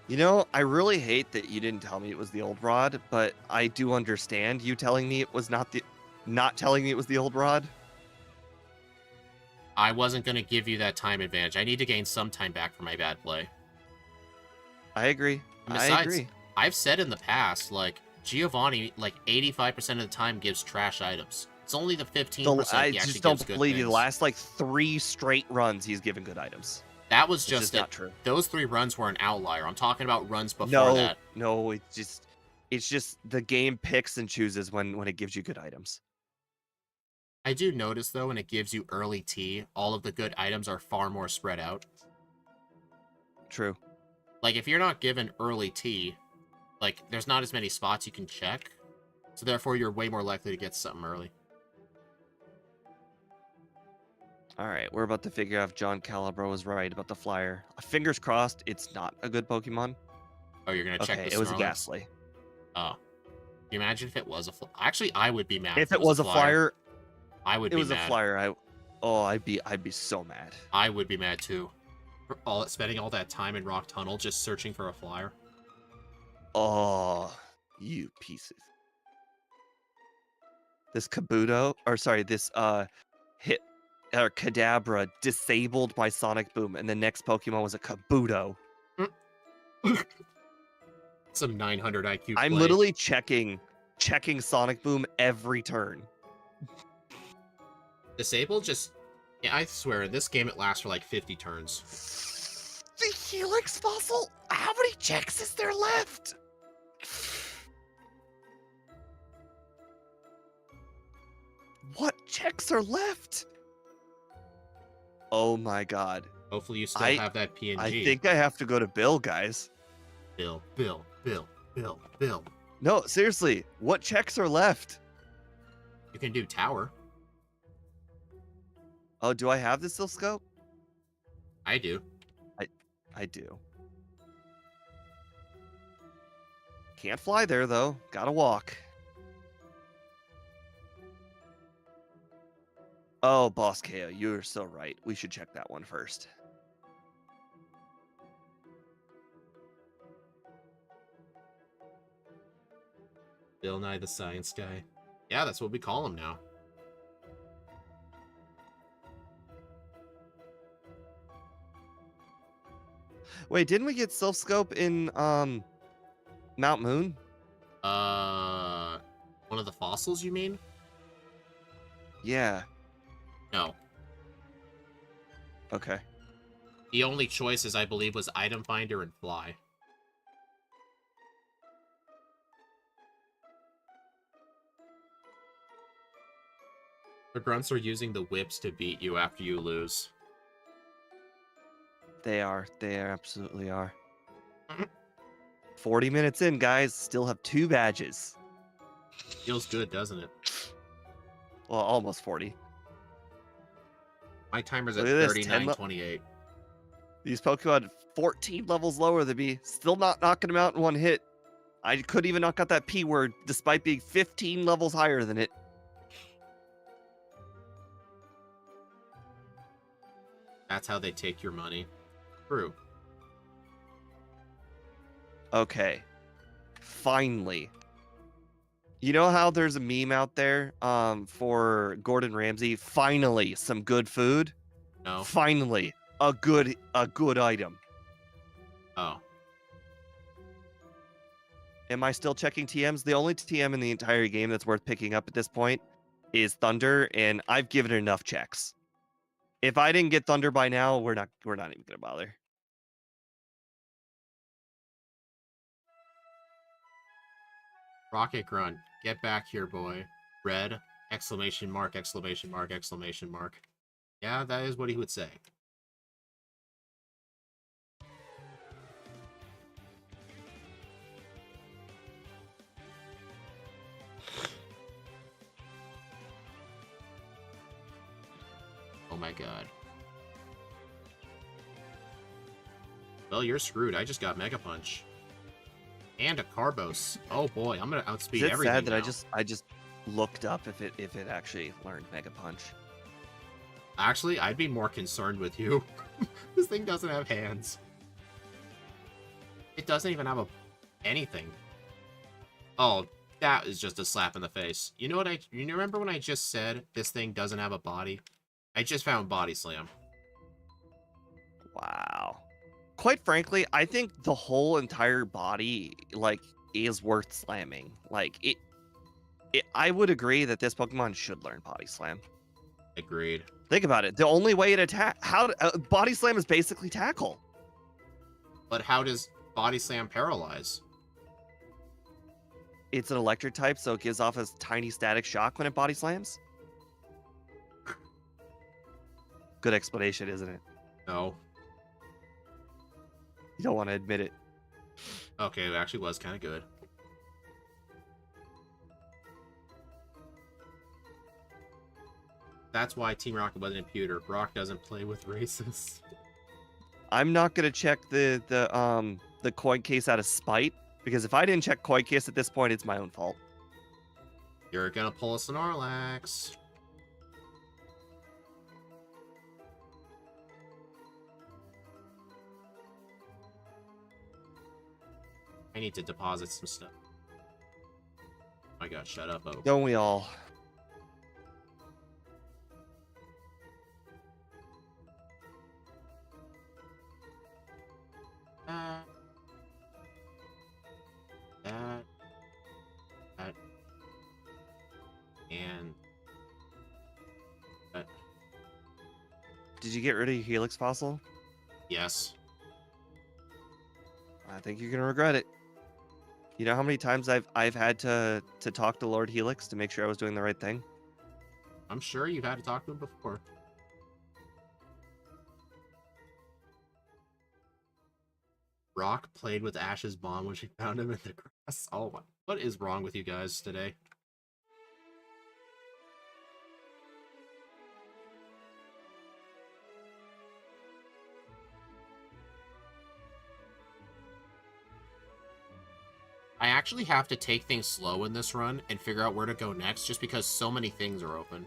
You know, I really hate that you didn't tell me it was the old rod, but I do understand you telling me it was not telling me it was the old rod. I wasn't going to give you that time advantage. I need to gain some time back for my bad play. I agree. And besides, I agree. I've said in the past, like, Giovanni, like, 85% of the time gives trash items. It's only the 15% I he actually just don't gives good believe you. The things. last like 3 straight runs, he's given good items. That was It's just not true. Those 3 runs were an outlier. I'm talking about runs before No, that. no, it's just the game picks and chooses when it gives you good items. I do notice, though, when it gives you early T, all of the good items are far more spread out. True. Like, if you're not given early T, like, there's not as many spots you can check, so therefore you're way more likely to get something early. All right, we're about to figure out if John Calibro was right about the flyer. Fingers crossed, it's not a good Pokemon. Oh, you're gonna check Okay, the it was a Snorlax? Ghastly. Oh. Can you imagine if it was a flyer? Actually, I would be mad If it was a flyer, I would it be was mad. a flyer. I'd be so mad. I would be mad too. For spending all that time in Rock Tunnel just searching for a flyer. Oh, you pieces. This Kadabra disabled my Sonic Boom, and the next Pokemon was a Kabuto. Some 900 IQ I'm play. literally checking Sonic Boom every turn. Disabled just... Yeah, I swear, in this game it lasts for like 50 turns. The Helix Fossil? How many checks is there left? What checks are left? Oh my god. Hopefully you still have that PNG. I think I have to go to Bill, guys. Bill. No, seriously, what checks are left? You can do Tower. Oh, do I have the Silscope? I do. I do. Can't fly there, though. Gotta walk. Oh, Boss KO, you're so right. We should check that one first. Bill Nye the Science Guy. Yeah, that's what we call him now. Wait, didn't we get Silscope in Mount Moon? One of the fossils, you mean? Yeah. No. Okay. The only choices, I believe, was Item Finder and Fly. The grunts are using the whips to beat you after you lose. They are. They absolutely are. 40 minutes in, guys. Still have 2 badges. Feels good, doesn't it? Well, almost 40. My timer's at Look at this, 39:28. These Pokemon 14 levels lower than me. Still not knocking them out in one hit. I couldn't even knock out that P word despite being 15 levels higher than it. That's how they take your money. True. Okay. Finally. You know how there's a meme out there for Gordon Ramsay? Finally, some good food. No. Finally, a good item. Oh. Am I still checking TMs? The only TM in the entire game that's worth picking up at this point is Thunder, and I've given it enough checks. If I didn't get Thunder by now, we're not even gonna bother. Rocket Grunt, get back here, boy. Red, exclamation mark, exclamation mark, exclamation mark. Yeah, that is what he would say. Oh my god. Well, you're screwed. I just got Mega Punch. And a Carbos. Oh boy, I'm gonna outspeed Is it everything sad that now. I just looked up if it actually learned Mega Punch? Actually, I'd be more concerned with you. This thing doesn't have hands. It doesn't even have anything. Oh, that is just a slap in the face. You know what you remember when I just said this thing doesn't have a body? I just found Body Slam. Wow. Quite frankly, I think the whole entire body like is worth slamming. Like I would agree that this Pokemon should learn Body Slam. Agreed. Think about it. The only way it Body Slam is basically tackle. But how does Body Slam paralyze? It's an electric type, so it gives off a tiny static shock when it Body Slams. Good explanation, isn't it? No. You don't want to admit it. Okay, it actually was kind of good. That's why Team Rocket wasn't in Pewter. Brock doesn't play with racists. I'm not gonna check the coin case out of spite, because if I didn't check coin case at this point, it's my own fault. You're gonna pull a Snorlax. I need to deposit some stuff. Oh my god, shut up, Oak. Don't we all? That, and that. Did you get rid of your Helix fossil? Yes. I think you're gonna regret it. You know how many times I've had to talk to Lord Helix to make sure I was doing the right thing? I'm sure you've had to talk to him before. Rock played with Ash's bomb when she found him in the grass. Oh my, what is wrong with you guys today? I actually have to take things slow in this run and figure out where to go next just because so many things are open.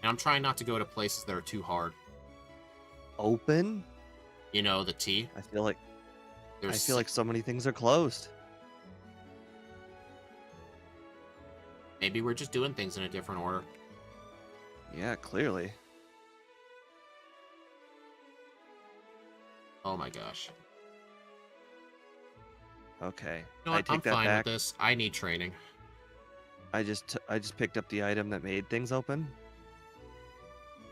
And I'm trying not to go to places that are too hard. Open? You know, the T. I feel like so many things are closed. Maybe we're just doing things in a different order. Yeah, clearly. Oh my gosh. Okay. You know what? I take I'm that fine back. with this. I need training. I just picked up the item that made things open.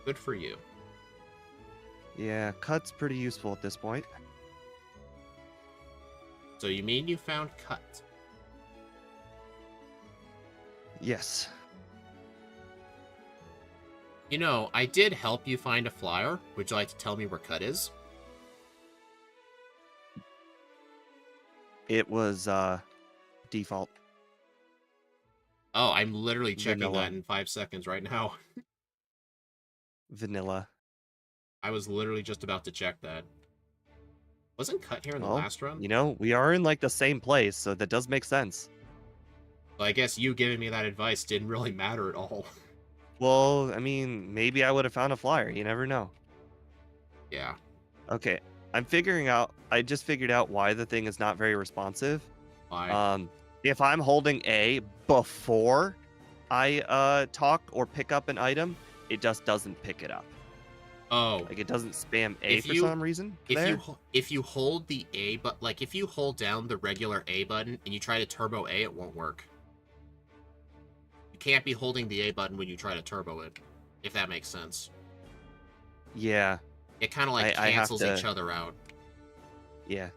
Good for you. Yeah, cut's pretty useful at this point. So you mean you found Cut? Yes. You know, I did help you find a flyer. Would you like to tell me where Cut is? It was default. Oh, I'm literally checking Vanilla. that in 5 seconds right now. Vanilla. I was literally just about to check that. Wasn't Cut here in the Well, last run? you know, we are in like the same place, so that does make sense. Well, I guess you giving me that advice didn't really matter at all. Well, I mean, maybe I would have found a flyer. You never know. Yeah. Okay, I just figured out why the thing is not very responsive. Why? If I'm holding A before I talk or pick up an item, it just doesn't pick it up. Oh. Like it doesn't spam A for some reason. If you hold the A, but like if you hold down the regular A button and you try to turbo A, it won't work. You can't be holding the A button when you try to turbo it, if that makes sense. Yeah. It kind of like cancels each other out. Yeah.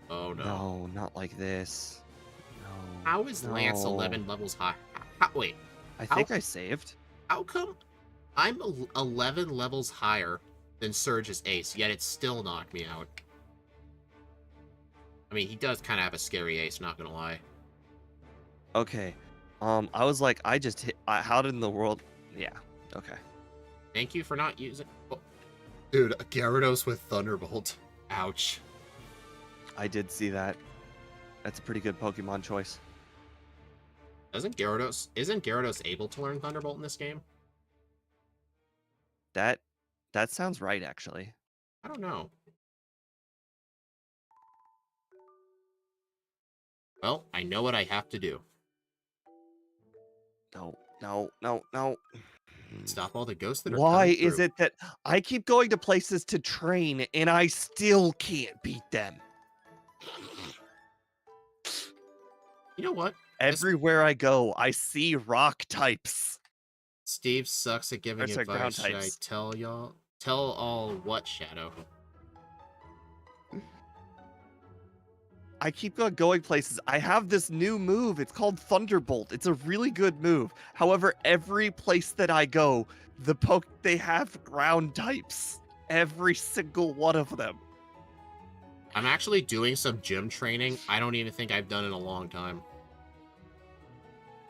Oh no. No, not like this. How is Lance 11 levels high? Wait, I think I saved. how come I'm 11 levels higher than Surge's ace, yet it still knocked me out? I mean, he does kind of have a scary ace, not gonna lie. Okay. I was like, I just hit. How did in the world? Yeah. Okay. Thank you for not using. Oh. Dude, a Gyarados with Thunderbolt. Ouch. I did see that. That's a pretty good Pokemon choice. Isn't Gyarados able to learn Thunderbolt in this game? That sounds right, actually. I don't know. Well, I know what I have to do. No. Stop all the ghosts that are Why coming is through. it that I keep going to places to train and I still can't beat them? You know what? Everywhere I go, I see rock types. Steve sucks at giving Ground advice. Should I types. tell y'all? Tell all what, Shadow? I keep going places. I have this new move. It's called Thunderbolt. It's a really good move. However, every place that I go, they have ground types. Every single one of them. I'm actually doing some gym training I don't even think I've done in a long time.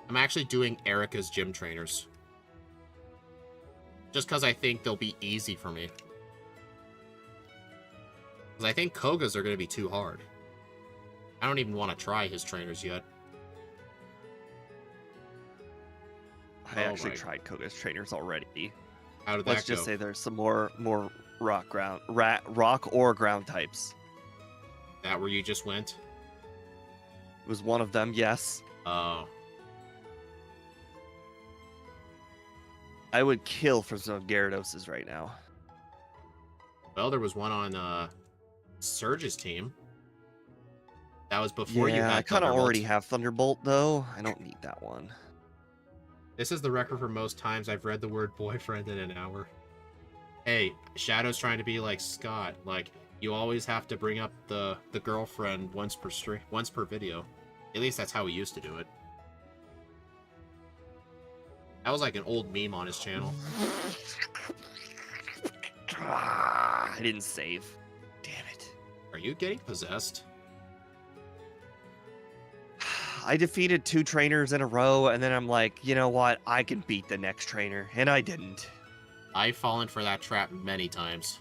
I'm actually doing Erica's gym trainers. Just because I think they'll be easy for me. Because I think Koga's are going to be too hard. I don't even want to try his trainers yet. I actually tried Koga's trainers already. How did that go? Let's just say there's some more rock or ground types. That where you just went? Was one of them, yes. Oh. I would kill for some Gyaradoses right now. Well, there was one on Surge's team. That was before you had I kind of Thunderbolt. already have Thunderbolt, though. I don't need that one. This is the record for most times I've read the word boyfriend in an hour. Hey, Shadow's trying to be like Scott. Like, you always have to bring up the girlfriend once per video. At least that's how he used to do it. That was like an old meme on his channel. I didn't save. Damn it. Are you getting possessed? I defeated 2 trainers in a row, and then I'm like, you know what? I can beat the next trainer, and I didn't. I've fallen for that trap many times.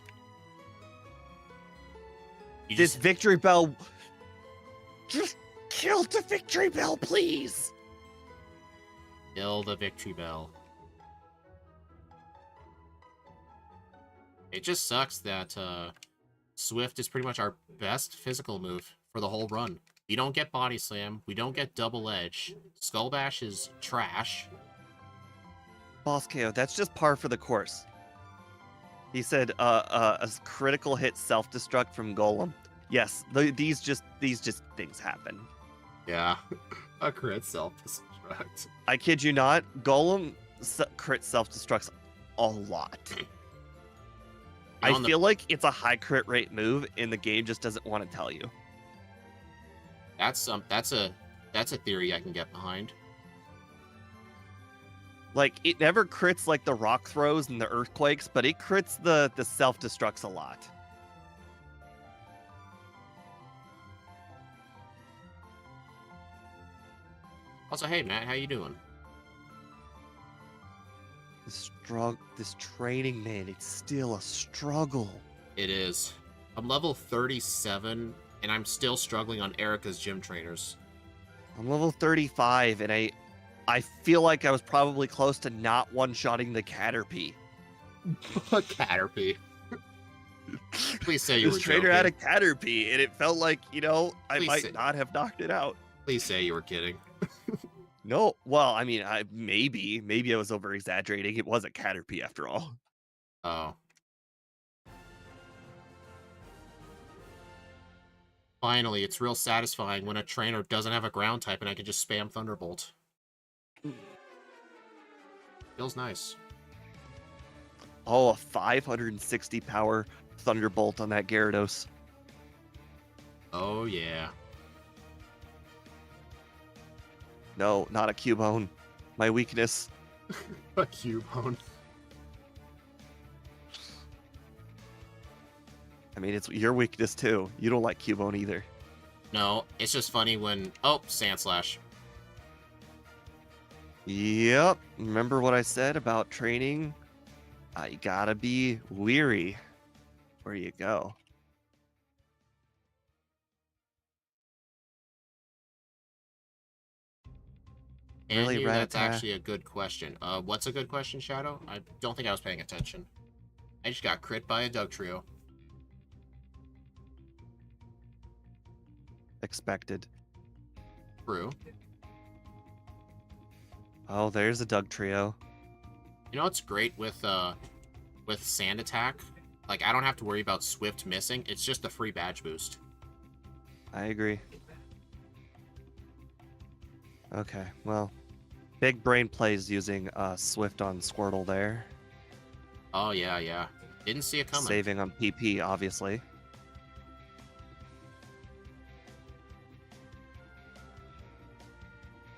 This victory bell... Just kill the victory bell, please! Kill the victory bell. It just sucks that Swift is pretty much our best physical move for the whole run. We don't get Body Slam. We don't get Double Edge. Skull Bash is trash. Boss KO, that's just par for the course. He said a critical hit self-destruct from Golem. Yes, these things happen. Yeah, a crit self-destruct. I kid you not, Golem crit self-destructs a lot. I feel like it's a high crit rate move, and the game just doesn't want to tell you. That's a theory I can get behind. Like, it never crits like the rock throws and the earthquakes, but it crits the self-destructs a lot. Also, hey Matt, how you doing? This training, man, it's still a struggle. It is. I'm level 37, and I'm still struggling on Erica's gym trainers. I'm level 35, and I feel like I was probably close to not one-shotting the Caterpie. Caterpie. Please say you were This trainer joking. had a Caterpie, and it felt like, I Please might say- not have knocked it out. Please say you were kidding. No, well, I mean, maybe I was over-exaggerating. It was a Caterpie after all. Oh. Finally, it's real satisfying when a trainer doesn't have a ground type and I can just spam Thunderbolt. Feels nice. Oh, a 560 power Thunderbolt on that Gyarados. Oh, yeah. No, not a Cubone. My weakness. A Cubone. I mean, it's your weakness too. You don't like Cubone either. No, it's just funny when... Oh, Sand Slash. Yep. Remember what I said about training? You gotta be weary where you go. Really, Andy, that's Rattata? actually a good question. What's a good question, Shadow? I don't think I was paying attention. I just got crit by a Dugtrio. Expected. True. Oh, there's a Dugtrio. You know what's great with Sand Attack? Like, I don't have to worry about Swift missing. It's just a free badge boost. I agree. Okay, well, big brain plays using Swift on Squirtle there. Oh, yeah. Didn't see it coming. Saving on PP, obviously.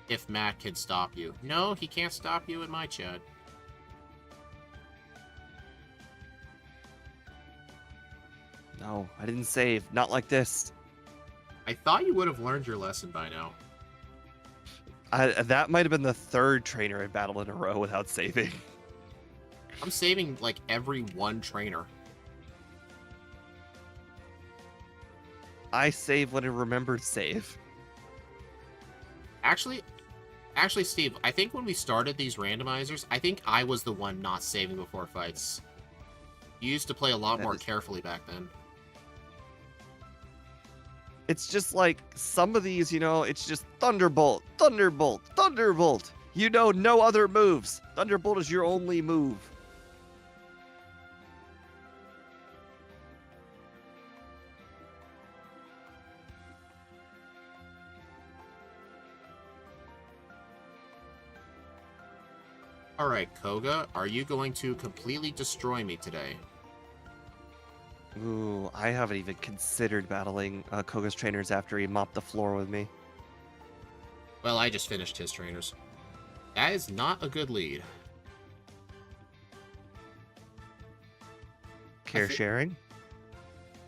If Matt can stop you. No, he can't stop you in my chat. No, I didn't save. Not like this. I thought you would have learned your lesson by now. That might have been the third trainer I battled in a row without saving. I'm saving, like, every one trainer. I save when I remember to save. Actually, Steve, I think when we started these randomizers, I think I was the one not saving before fights. You used to play a lot more carefully back then. It's just like some of these, you know, it's just Thunderbolt, Thunderbolt, Thunderbolt. You know, no other moves. Thunderbolt is your only move. Alright, Koga, are you going to completely destroy me today? Ooh, I haven't even considered battling Koga's trainers after he mopped the floor with me. Well, I just finished his trainers. That is not a good lead. Care sharing?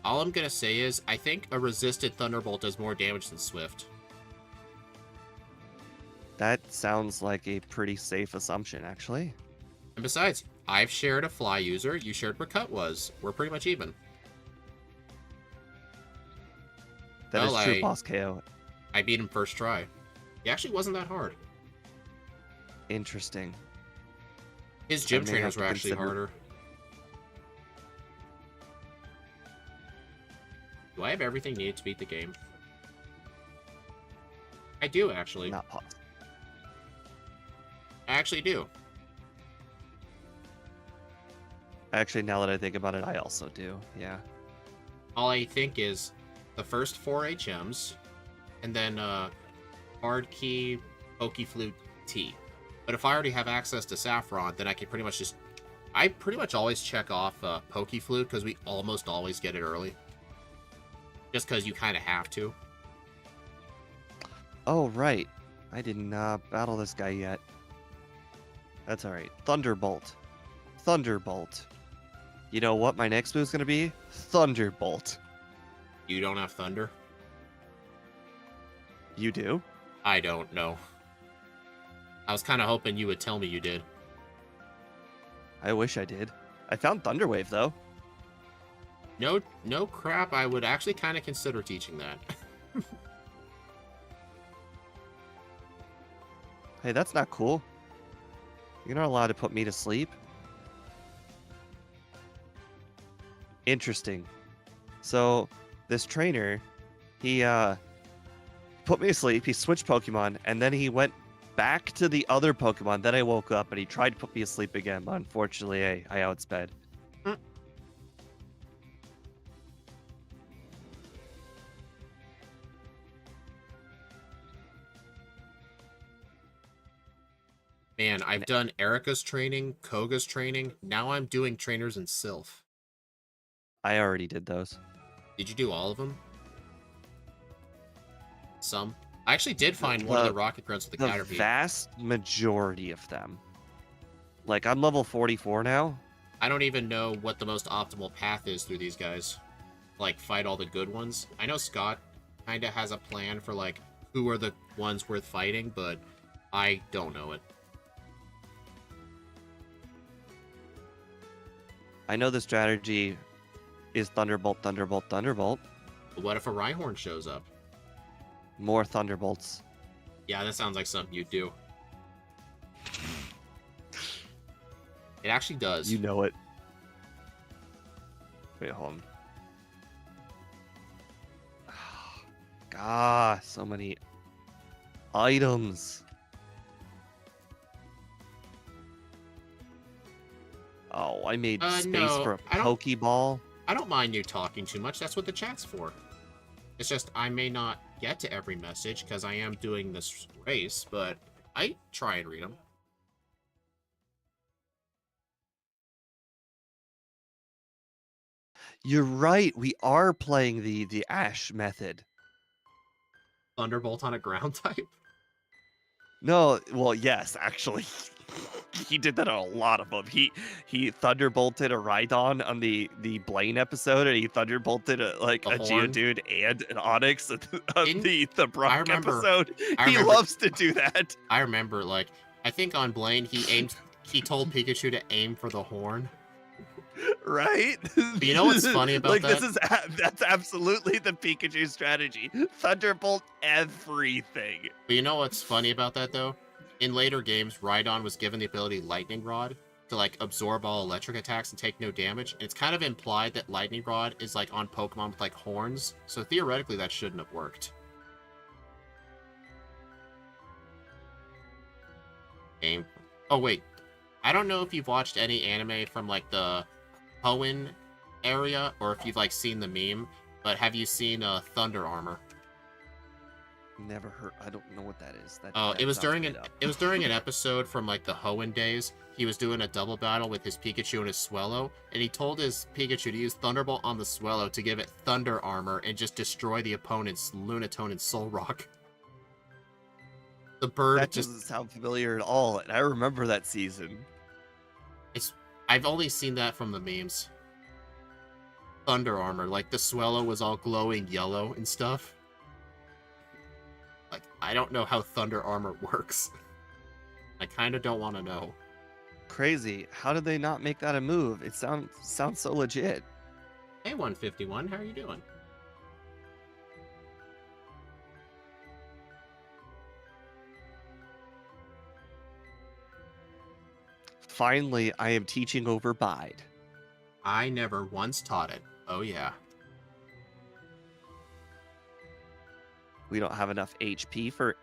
All I'm gonna say is, I think a resisted Thunderbolt does more damage than Swift. That sounds like a pretty safe assumption, actually. And besides, I've shared a Fly user, you shared where Cut was. We're pretty much even. That is true, Boss KO. I beat him first try. He actually wasn't that hard. Interesting. His gym trainers were actually harder. Do I have everything needed to beat the game? I do, actually. Not possible. I actually do. Actually, now that I think about it, I also do. Yeah. All I think is the first 4 HMs, and then Hard Key, Pokeflute, T. But if I already have access to Saffron, then I can pretty much just... I pretty much always check off Pokeflute, because we almost always get it early. Just because you kind of have to. Oh, right. I didn't battle this guy yet. That's alright. Thunderbolt. Thunderbolt. You know what my next move's gonna be? Thunderbolt. You don't have Thunder? You do? I don't know. I was kind of hoping you would tell me you did. I wish I did. I found Thunderwave, though. No crap, I would actually kind of consider teaching that. Hey, that's not cool. You're not allowed to put me to sleep. Interesting. So, this trainer, he put me to sleep, he switched Pokemon, and then he went back to the other Pokemon. Then I woke up and he tried to put me to sleep again, but unfortunately I outsped. Man, I've done Erica's training, Koga's training. Now I'm doing trainers in Sylph. I already did those. Did you do all of them? Some? I actually did find one of the rocket grunts with the The Caterpie. vast majority of them. Like, I'm level 44 now. I don't even know what the most optimal path is through these guys. Like, fight all the good ones. I know Scott kind of has a plan for, like, who are the ones worth fighting, but I don't know it. I know the strategy is Thunderbolt, Thunderbolt, Thunderbolt. But what if a Rhyhorn shows up? More Thunderbolts. Yeah, that sounds like something you'd do. It actually does. You know it. Wait, hold on. God, so many items. Oh, I made space no, for a pokeball. I don't mind you talking too much. That's what the chat's for. It's just I may not get to every message because I am doing this race, but I try and read them. You're right. We are playing the Ash method. Thunderbolt on a ground type? No, well, yes, actually. He did that on a lot of them. He thunderbolted a Rhydon on the Blaine episode, and he thunderbolted a Horn? Geodude and an Onyx on the Brock episode. I He remember, loves to do that. I remember, like, I think on Blaine he told Pikachu to aim for the horn. Right? But you know what's funny about that? That's absolutely the Pikachu strategy. Thunderbolt everything. But you know what's funny about that, though? In later games, Rhydon was given the ability Lightning Rod to, like, absorb all electric attacks and take no damage. And it's kind of implied that Lightning Rod is, like, on Pokemon with, like, horns. So theoretically, that shouldn't have worked. Aim. Oh, wait. I don't know if you've watched any anime from, like, the Hoenn area, or if you've, like, seen the meme, but have you seen Thunder Armor? Never heard. I don't know what that is. It was during an episode from, like, the Hoenn days. He was doing a double battle with his Pikachu and his Swellow, and he told his Pikachu to use Thunderbolt on the Swellow to give it Thunder Armor and just destroy the opponent's Lunatone and Solrock. The bird that doesn't sound familiar at all, and I remember that season. I've only seen that from the memes. Thunder Armor, like the Swellow was all glowing yellow and stuff. Like, I don't know how Thunder Armor works. I kind of don't want to know. Crazy. How did they not make that a move? It sounds so legit. Hey, 151, how are you doing? Finally, I am teaching over Bide. I never once taught it. Oh, yeah. We don't have enough HP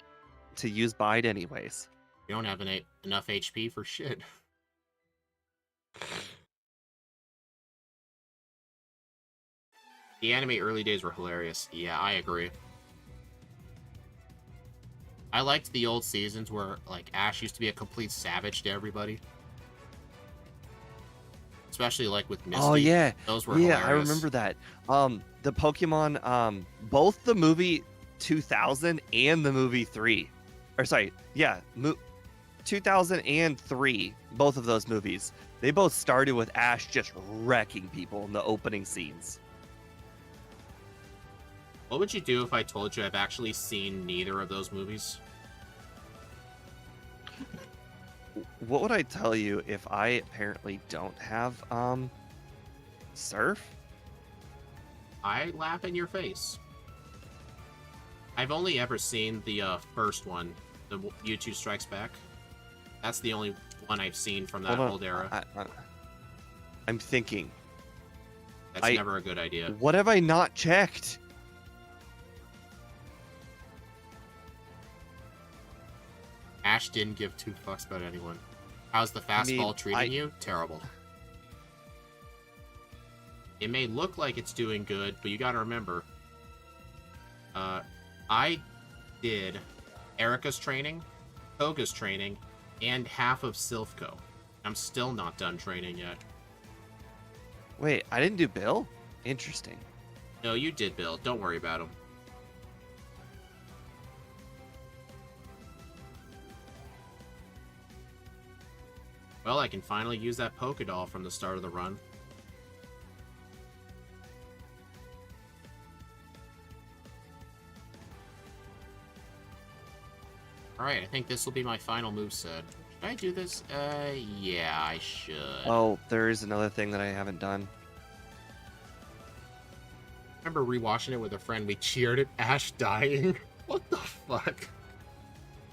to use Bide anyways. You don't have enough HP for shit. The anime early days were hilarious. Yeah, I agree. I liked the old seasons where, like, Ash used to be a complete savage to everybody. Especially, like, with Misty. Oh, yeah. Those were hilarious. I remember that. The Pokemon, both the movie 2000 and the movie 3. Or, sorry, yeah, 2003, both of those movies. They both started with Ash just wrecking people in the opening scenes. What would you do if I told you I've actually seen neither of those movies? What would I tell you if I apparently don't have Surf? I laugh in your face. I've only ever seen the first one, the Mewtwo Strikes Back. That's the only one I've seen from that old era. I'm thinking. That's never a good idea. What have I not checked? Ash didn't give two fucks about anyone. How's the fastball treating you? Terrible. It may look like it's doing good, but you gotta remember, I did Erica's training, Koga's training, and half of Silphco. I'm still not done training yet. Wait, I didn't do Bill? Interesting. No, you did, Bill. Don't worry about him. Well, I can finally use that Pokedoll from the start of the run. Alright, I think this will be my final moveset. Should I do this? Yeah, I should. Oh, there is another thing that I haven't done. I remember rewatching it with a friend. We cheered at Ash dying. What the fuck?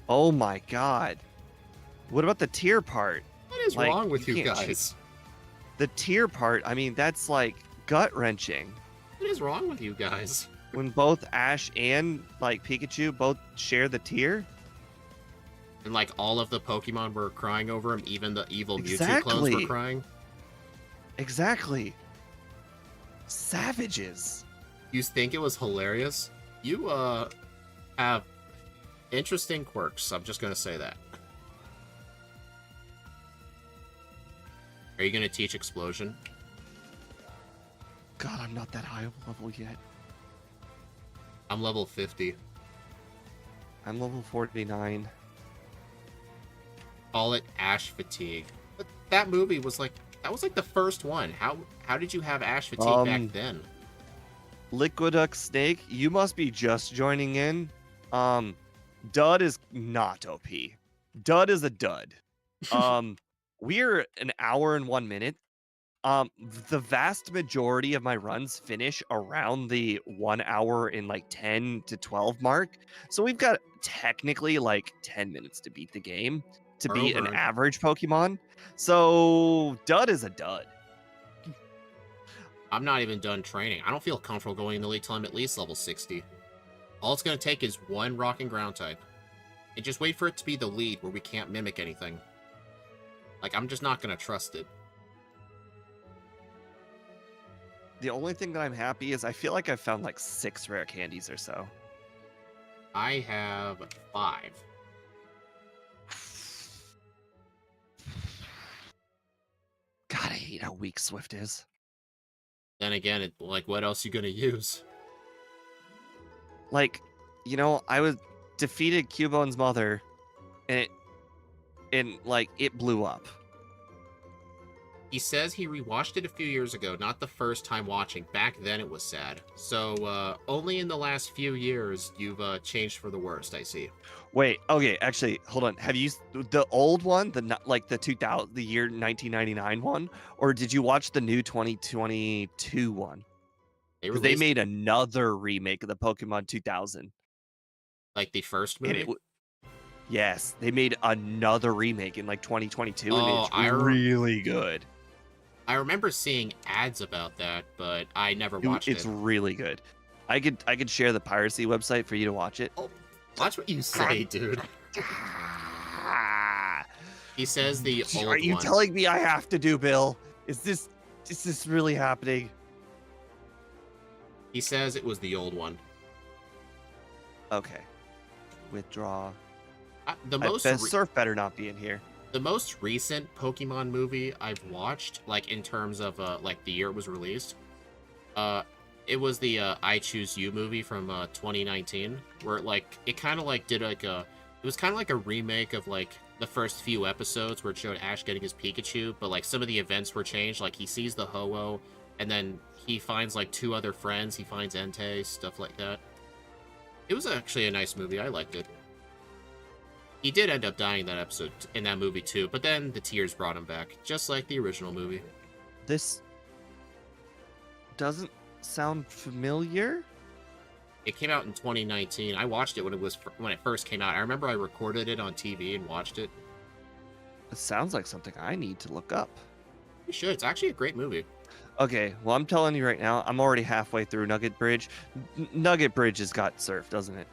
Oh my god. What about the tear part? What is wrong with you can't guys? The tear part, I mean, that's like gut-wrenching. What is wrong with you guys? When both Ash and like Pikachu both share the tear. And like all of the Pokemon were crying over him, even the evil Mewtwo clones Exactly. were crying. Savages. You think it was hilarious? You have interesting quirks. I'm just gonna say that. Are you gonna teach Explosion? God, I'm not that high of a level yet. I'm level 50. I'm level 49. Call it Ash Fatigue. But that movie was like the first one. How did you have Ash Fatigue back then? Liquiduck Snake, you must be just joining in. Dud is not OP. Dud is a dud. We're an hour and 1 minute. The vast majority of my runs finish around the 1 hour and like 10 to 12 mark. So we've got technically like 10 minutes to beat the game to be an average Pokemon. So Dud is a dud. I'm not even done training. I don't feel comfortable going in the league till I'm at least level 60. All it's going to take is one rock and ground type. And just wait for it to be the lead where we can't mimic anything. Like, I'm just not going to trust it. The only thing that I'm happy is I feel like I've found like 6 rare candies or so. I have 5. God, I hate how weak Swift is. Then again, like, what else you going to use? Like, you know, I was defeated Cubone's mother, and it blew up. He says he rewatched it a few years ago, not the first time watching. Back then it was sad. So, only in the last few years you've changed for the worst, I see. Wait, okay, actually, hold on. Have you the old one, the year 1999 one, or did you watch the new 2022 one? Because they made another remake of the Pokemon 2000. Like the first movie? Yes, they made another remake in like 2022, and it's really good. I remember seeing ads about that, but I never watched it. It's really good. I could share the piracy website for you to watch it. Oh, watch what you say, dude. He says the old one. Are you telling me I have to do, Bill? Is this really happening? He says it was the old one. Okay. Withdraw. Surf better not be in here. The most recent Pokemon movie I've watched, like in terms of like the year it was released, it was the I Choose You movie from 2019, where it kind of like did like it was kind of like a remake of like the first few episodes where it showed Ash getting his Pikachu, but like some of the events were changed. Like he sees the Ho-Oh, and then he finds like 2 other friends. He finds Entei, stuff like that. It was actually a nice movie. I liked it. He did end up dying in that movie too, but then the tears brought him back, just like the original movie. This doesn't sound familiar. It came out in 2019. I watched it when it first came out. I remember I recorded it on TV and watched it. It sounds like something I need to look up. You should. It's actually a great movie. Okay, well, I'm telling you right now, I'm already halfway through Nugget Bridge. Nugget Bridge has got surf, doesn't it?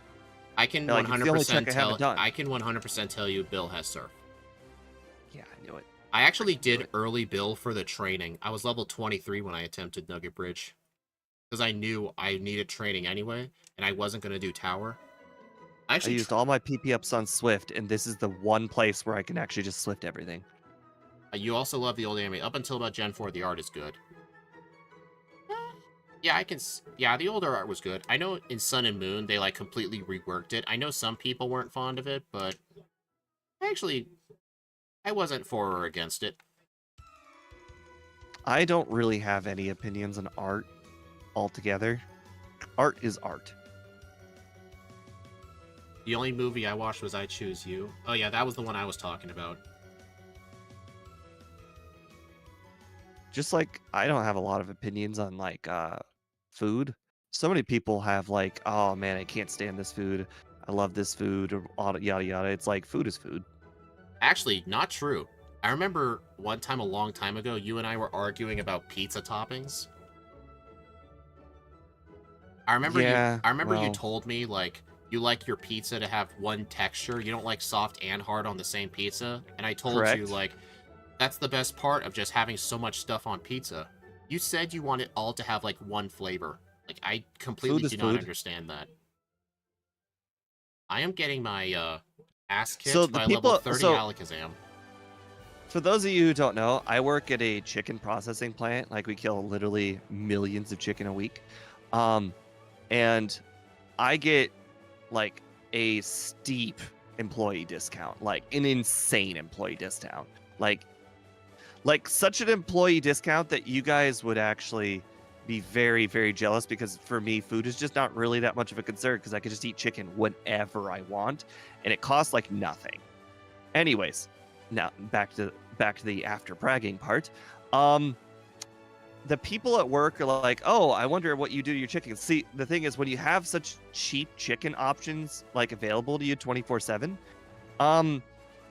I can 100% tell you Bill has surf. Yeah, I knew it. I actually did early Bill for the training. I was level 23 when I attempted Nugget Bridge. Because I knew I needed training anyway, and I wasn't going to do Tower. I used all my PP ups on Swift, and this is the one place where I can actually just Swift everything. You also love the old anime. Up until about Gen 4, the art is good. Yeah, the older art was good. I know in Sun and Moon, they, like, completely reworked it. I know some people weren't fond of it, but I I wasn't for or against it. I don't really have any opinions on art altogether. Art is art. The only movie I watched was I Choose You. Oh yeah, that was the one I was talking about. Just like I don't have a lot of opinions on like food. So many people have like, oh man, I can't stand this food. I love this food, or yada yada. It's like food is food. Actually, not true. I remember one time a long time ago, you and I were arguing about pizza toppings. I remember you. Yeah, I remember you well, told me like you like your pizza to have one texture. You don't like soft and hard on the same pizza. And I told you correct. like that's the best part of just having so much stuff on pizza. You said you want it all to have like one flavor. Like I completely Food is do not food. understand that. I am getting my ass So kicked the by level people, 30 so Alakazam. for those of you who don't know, I work at a chicken processing plant. Like we kill literally millions of chicken a week. And I get like a steep employee discount, like an insane employee discount. Like such an employee discount that you guys would actually be very, very jealous, because for me, food is just not really that much of a concern because I could just eat chicken whenever I want and it costs like nothing. Anyways, now back to the after bragging part. The people at work are like, oh, I wonder what you do to your chicken. See, the thing is, when you have such cheap chicken options like available to you 24/7,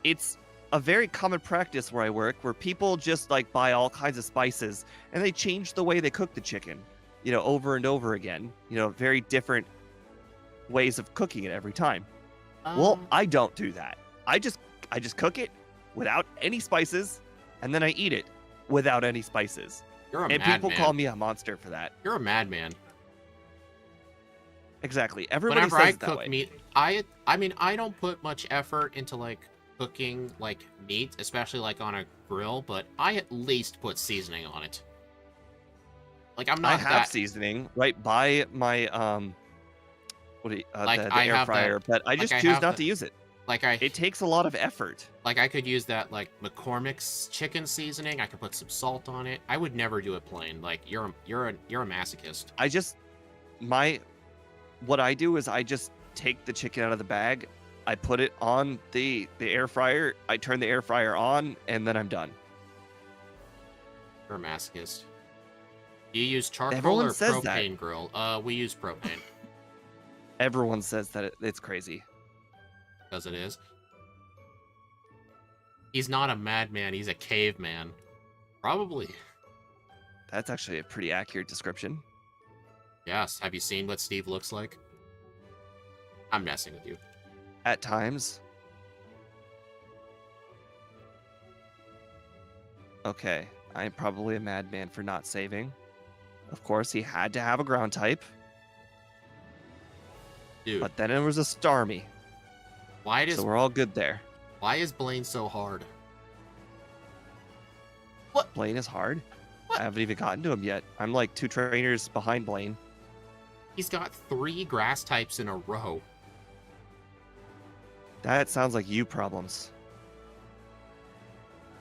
it's a very common practice where I work, where people just like buy all kinds of spices and they change the way they cook the chicken, over and over again. Very different ways of cooking it every time. Well, I don't do that. I just cook it without any spices, and then I eat it without any spices. You're a And madman. people call me a monster for that. You're a madman. Exactly. Everybody Whenever says I it that cook way. meat, I mean, I don't put much effort into like cooking like meat, especially like on a grill, but I at least put seasoning on it. Like I'm I not have that seasoning right by my like the I air have fryer, that but I like just I choose have not that to use it. like I It takes a lot of effort. like I could use that like McCormick's chicken seasoning. I could put some salt on it. I would never do it plain. Like you're a masochist. I just what I do is I just take the chicken out of the bag, I put it on the air fryer, I turn the air fryer on, and then I'm done. You're a masochist. Do you use charcoal Everyone or says that. propane grill? We use propane Everyone says that it's crazy. because it is. He's not a madman. He's a caveman. Probably. That's actually a pretty accurate description. Yes. Have you seen what Steve looks like? I'm messing with you. At times. Okay, I'm probably a madman for not saving. Of course, he had to have a ground type, Dude, but then it was a Starmie, so we're all good there. why is Blaine so hard? Blaine is hard. What? I haven't even gotten to him yet. I'm like 2 trainers behind Blaine. He's got 3 grass types in a row. That sounds like you problems.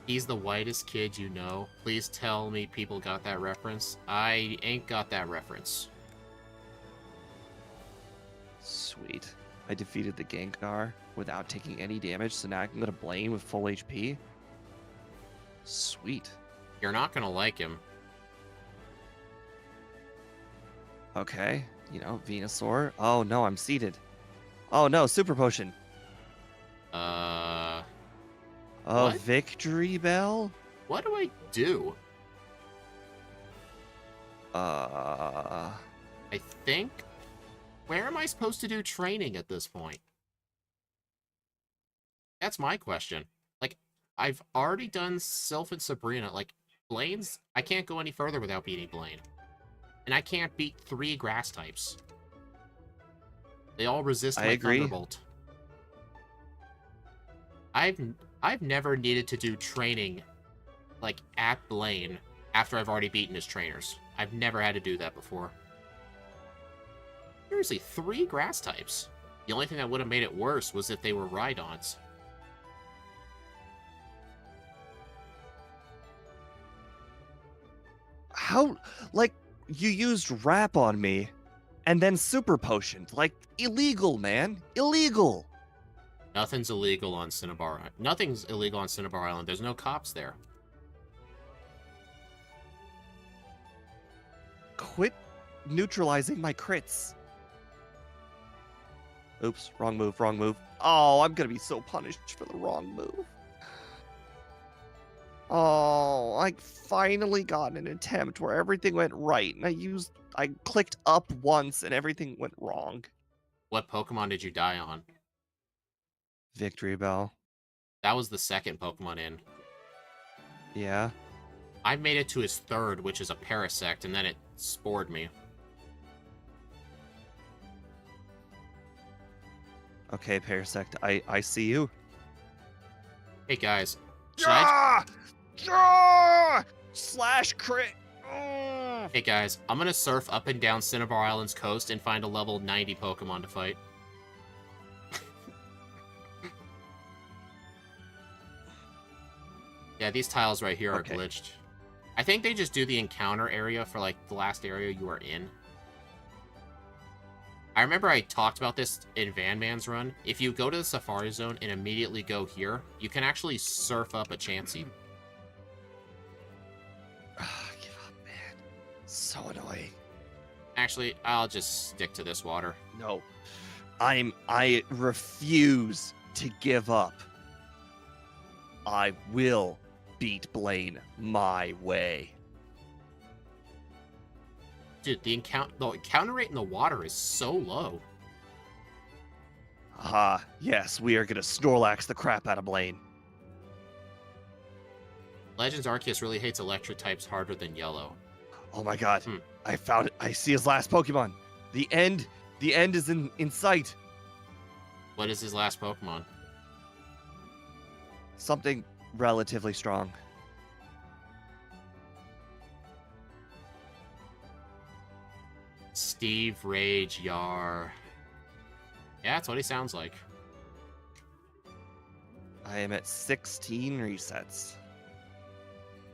He's the whitest kid you know. Please tell me people got that reference. I ain't got that reference. Sweet. I defeated the Gengar without taking any damage, so now I can go to Blaine with full HP. Sweet. You're not gonna like him. Okay, Venusaur. Oh no, I'm seated. Oh no, Super Potion. Oh, What? Victory Bell? What do I do? Uh, I think... Where am I supposed to do training at this point? That's my question. Like, I've already done Sylph and Sabrina. Like, Blaine's... I can't go any further without beating Blaine. And I can't beat 3 grass types. They all resist I my agree. Thunderbolt. I've never needed to do training, like, at Blaine after I've already beaten his trainers. I've never had to do that before. Seriously, 3 grass types. The only thing that would have made it worse was if they were Rhydons. How, like, you used wrap on me and then super potioned. Like, illegal, man. Illegal. Nothing's illegal on Cinnabar. Nothing's illegal on Cinnabar Island. There's no cops there. Quit neutralizing my crits. Oops, wrong move, wrong move. Oh, I'm gonna be so punished for the wrong move. Oh, I finally got an attempt where everything went right, and I clicked up once and everything went wrong. What Pokemon did you die on? Victory Bell. That was the second Pokemon in. Yeah. I made it to his third, which is a Parasect, and then it spored me. Okay, Parasect, I see you. Hey guys, should Slash crit. Oh. Hey guys, I'm gonna surf up and down Cinnabar Island's coast and find a level 90 Pokemon to fight. Yeah, these tiles right here are glitched. I think they just do the encounter area for, like, the last area you are in. I remember I talked about this in Van Man's run. If you go to the Safari Zone and immediately go here, you can actually surf up a Chansey. Give up, man. So annoying. Actually, I'll just stick to this water. No. I refuse to give up. I will beat Blaine my way. Dude, the encounter rate in the water is so low. Ah, yes, we are gonna Snorlax the crap out of Blaine. Legends Arceus really hates electric types harder than yellow. Oh my god. I found it. I see his last Pokemon. The end is in sight. What is his last Pokemon? Something relatively strong. Steve Rage Yar. Yeah, that's what he sounds like. I am at 16 resets.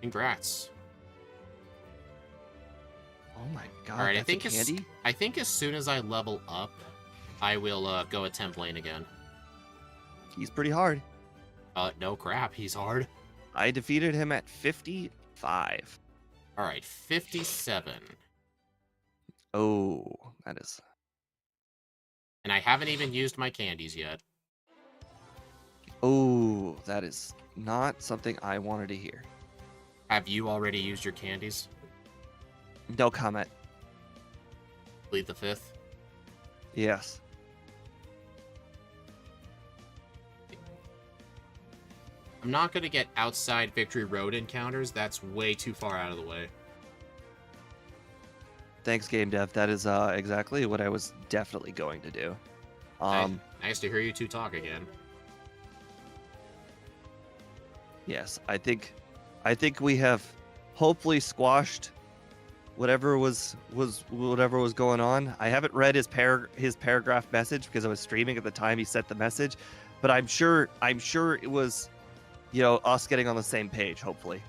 Congrats. Oh my god, All right, that's a candy? I think as soon as I level up, I will go attempt Blaine again. He's pretty hard. No crap, he's hard. I defeated him at 55. All right, 57. Oh, that is... And I haven't even used my candies yet. Oh, that is not something I wanted to hear. Have you already used your candies? No comment. Plead the fifth? Yes. I'm not going to get outside Victory Road encounters. That's way too far out of the way. Thanks, Game Dev. That is exactly what I was definitely going to do. Nice to hear you two talk again. Yes, I think we have hopefully squashed whatever was going on. I haven't read his paragraph message because I was streaming at the time he sent the message, but I'm sure it was, you know, us getting on the same page, hopefully.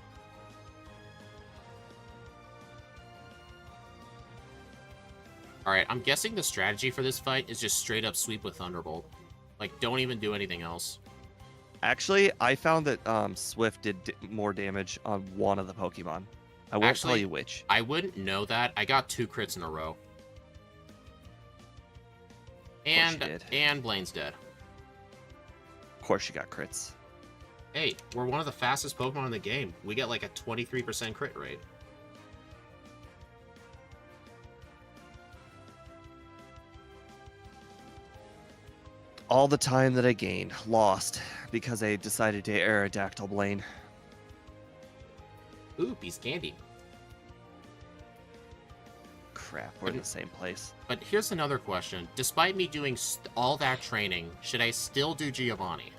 Alright, I'm guessing the strategy for this fight is just straight up sweep with Thunderbolt. Like, don't even do anything else. Actually, I found that Swift did more damage on one of the Pokemon. I won't tell you which. I wouldn't know that. I got 2 crits in a row. And Blaine's dead. Of course you got crits. Hey, we're one of the fastest Pokemon in the game. We get like a 23% crit rate. All the time that I gained, lost, because I decided to Aerodactyl Blaine. Ooh, piece of candy. Crap, we're in the same place. But here's another question. Despite me doing all that training, should I still do Giovanni?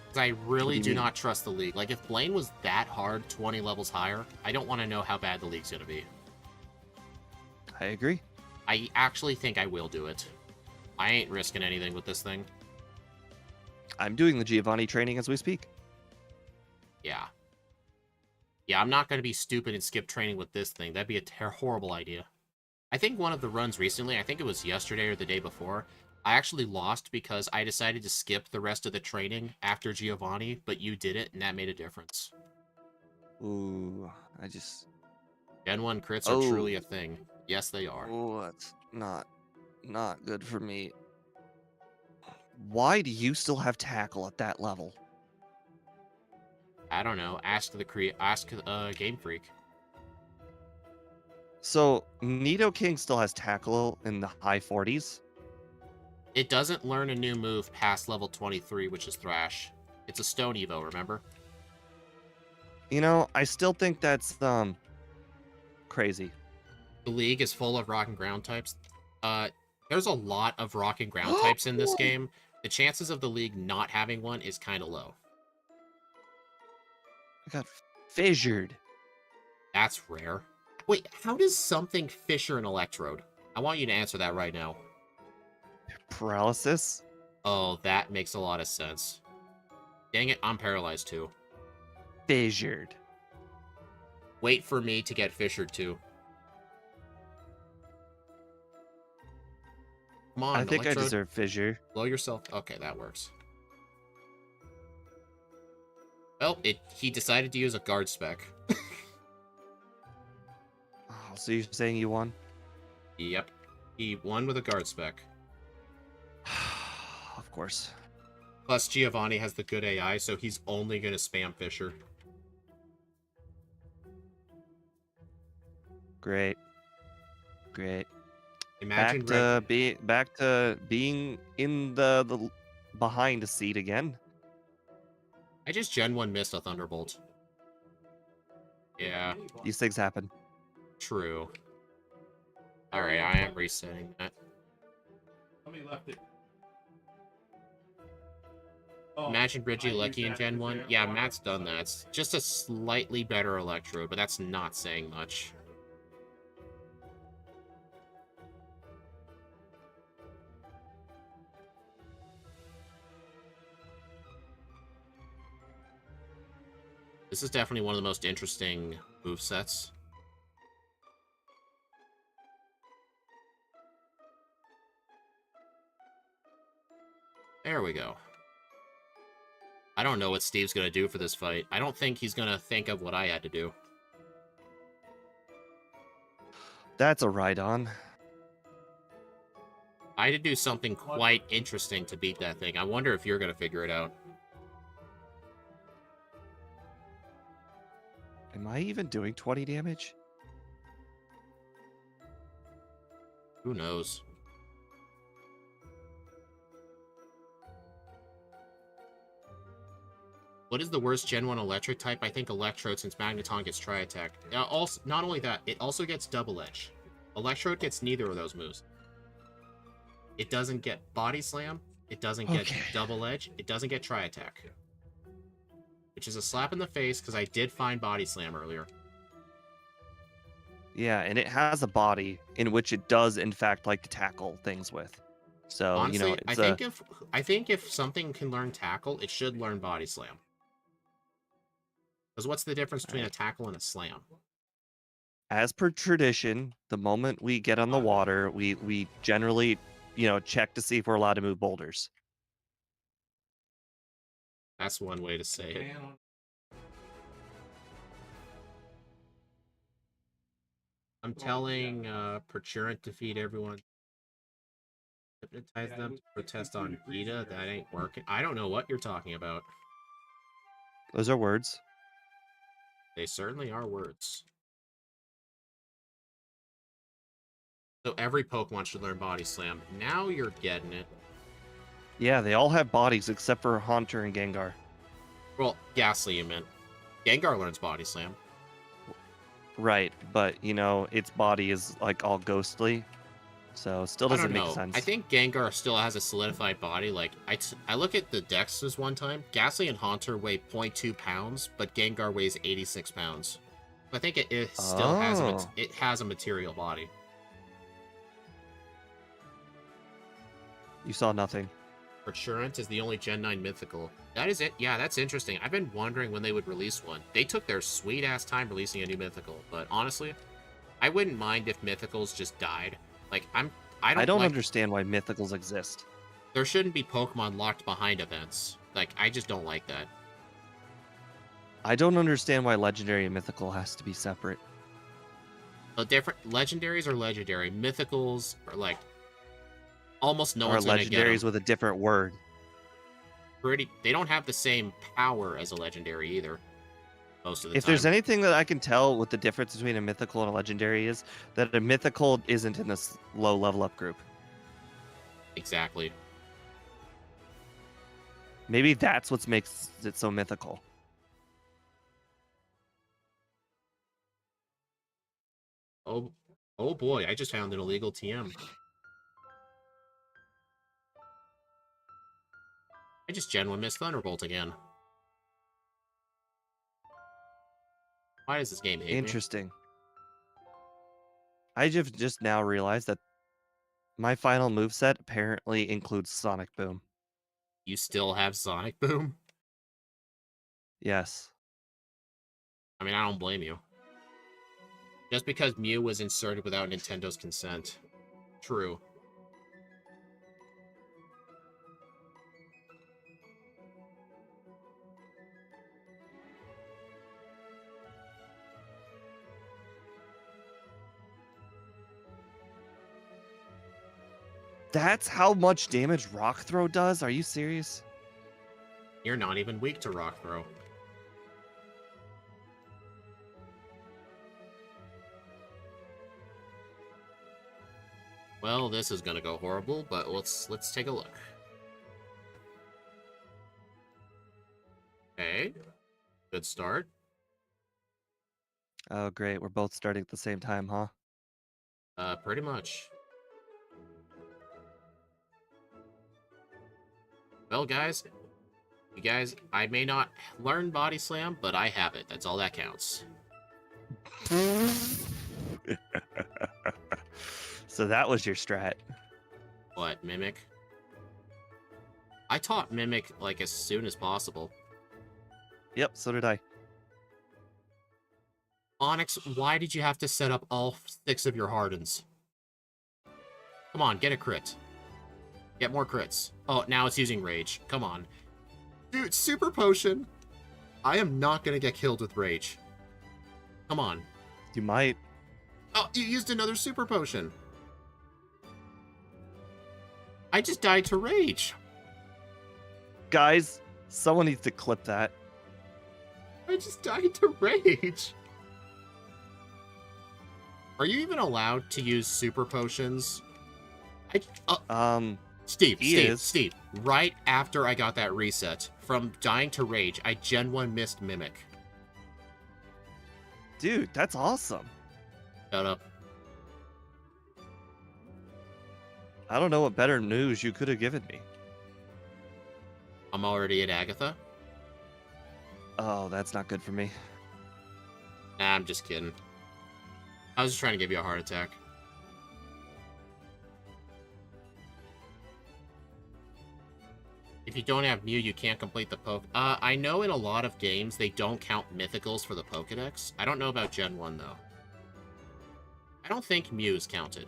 Because I really do not trust the league. Like, if Blaine was that hard, 20 levels higher, I don't want to know how bad the league's going to be. I agree. I actually think I will do it. I ain't risking anything with this thing. I'm doing the Giovanni training as we speak. Yeah. Yeah, I'm not going to be stupid and skip training with this thing. That'd be a horrible idea. I think one of the runs recently, I think it was yesterday or the day before, I actually lost because I decided to skip the rest of the training after Giovanni, but you did it, and that made a difference. Ooh, I just... Gen 1 crits are Oh, truly a thing. Yes, they are. oh, that's not good for me. Why do you still have tackle at that level? I don't know. Ask Game Freak. So, Nidoking still has tackle in the high 40s? It doesn't learn a new move past level 23, which is Thrash. It's a Stone Evo, remember? You know, I still think that's, crazy. The league is full of rock and ground types. There's a lot of rock and ground types in this game. The chances of the league not having one is kind of low. I got fissured. That's rare. Wait, how does something fissure an Electrode? I want you to answer that right now. Paralysis? Oh, that makes a lot of sense. Dang it, I'm paralyzed too. Fissured. Wait for me to get fissured too. Come on, I think Electrode. I deserve fissure. Blow yourself. Okay, that works. Well, he decided to use a guard spec. Oh, so you're saying you won? Yep. He won with a guard spec. Of course. Plus, Giovanni has the good AI, so he's only going to spam Fisher. Great. Great. Imagine back to being in the behind seat again. I just Gen 1 missed a Thunderbolt. Yeah. These things happen. True. Alright, I am resetting that. Imagine Reggie Lucky in Gen 1. Yeah, Matt's done that. It's just a slightly better Electrode, but that's not saying much. This is definitely one of the most interesting movesets. There we go. I don't know what Steve's going to do for this fight. I don't think he's going to think of what I had to do. That's a ride-on. I had to do something quite interesting to beat that thing. I wonder if you're going to figure it out. Am I even doing 20 damage? Who knows? What is the worst Gen 1 electric type? I think Electrode, since Magneton gets Tri-Attack. Also, not only that, it also gets Double Edge. Electrode gets neither of those moves. It doesn't get Body Slam. It doesn't get Double Edge. It doesn't get Tri-Attack. Which is a slap in the face, because I did find Body Slam earlier. Yeah, and it has a body in which it does, in fact, like to tackle things with. So, Honestly, you know, it's I think if something can learn Tackle, it should learn Body Slam. Because what's the difference between a tackle and a slam? As per tradition, the moment we get on the water, we generally, you know, check to see if we're allowed to move boulders. That's one way to say it. I'm telling Perchurant to feed everyone. Hypnotize them to protest on Gita. That ain't working. I don't know what you're talking about. Those are words. They certainly are words. So every Pokemon should learn Body Slam. Now you're getting it. Yeah, they all have bodies except for Haunter and Gengar. Well, Ghastly, you meant. Gengar learns Body Slam. Right, but, you know, its body is, like, all ghostly. So, still doesn't make sense. I think Gengar still has a solidified body. Like, I look at the dexes one time. Ghastly and Haunter weigh 0.2 pounds, but Gengar weighs 86 pounds. I think it still has a material body. You saw nothing. Assurance is the only Gen 9 mythical. That is it. Yeah, that's interesting. I've been wondering when they would release one. They took their sweet-ass time releasing a new mythical, but honestly, I wouldn't mind if mythicals just died. Like, I don't like... understand why mythicals exist. There shouldn't be Pokemon locked behind events. Like, I just don't like that. I don't understand why legendary and mythical has to be separate. The different legendaries are legendary. Mythicals are like almost no one's gonna get legendaries them. with a different word. They don't have the same power as a legendary either. Most of the time. If there's anything that I can tell what the difference between a mythical and a legendary is, that a mythical isn't in this low level up group. Exactly. Maybe that's what makes it so mythical. Oh boy, I just found an illegal TM. I just genuinely missed Thunderbolt again. Why does this game hate me? Interesting. I just now realized that my final moveset apparently includes Sonic Boom. You still have Sonic Boom? Yes. I mean, I don't blame you. Just because Mew was inserted without Nintendo's consent. True. That's how much damage Rock Throw does? Are you serious? You're not even weak to Rock Throw. Well, this is gonna go horrible, but let's take a look. Okay. Good start. Oh, great. We're both starting at the same time, huh? Pretty much. Well, guys, I may not learn Body Slam, but I have it. That's all that counts. So that was your strat. What, Mimic? I taught Mimic, like, as soon as possible. Yep, so did I. Onyx, why did you have to set up all 6 of your Hardens? Come on, get a crit. Get more crits. Oh, now it's using Rage. Come on. Dude, Super Potion! I am not gonna get killed with Rage. Come on. You might. Oh, you used another Super Potion! I just died to Rage! Guys, someone needs to clip that. I just died to Rage! Are you even allowed to use Super Potions? Steve, right after I got that reset, from dying to Rage, I Gen 1 missed Mimic. Dude, that's awesome. Shut up. I don't know what better news you could have given me. I'm already at Agatha. Oh, that's not good for me. Nah, I'm just kidding. I was just trying to give you a heart attack. If you don't have Mew, you can't complete the poke. I know in a lot of games they don't count mythicals for the Pokedex. I don't know about Gen 1, though. I don't think Mew is counted.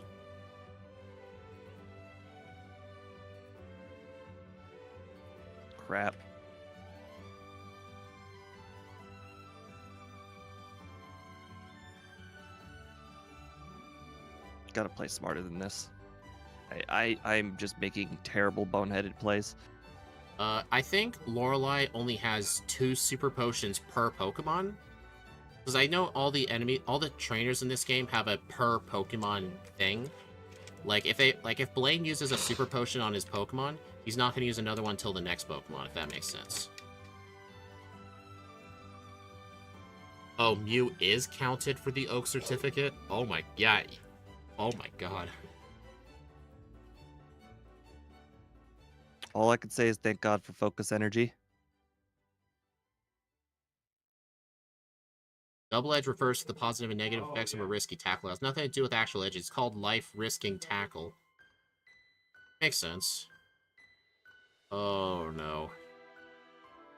Crap. Gotta play smarter than this. I'm just making terrible boneheaded plays. I think Lorelei only has 2 Super Potions per Pokemon. Because I know all the trainers in this game have a per Pokemon thing. Like if Blaine uses a Super Potion on his Pokemon, he's not going to use another one till the next Pokemon, if that makes sense. Oh, Mew is counted for the Oak Certificate? Oh my, yeah. Oh my god. All I can say is thank God for focus energy. Double Edge refers to the positive and negative effects of a risky tackle. It has nothing to do with actual edge. It's called life-risking tackle. Makes sense. Oh no.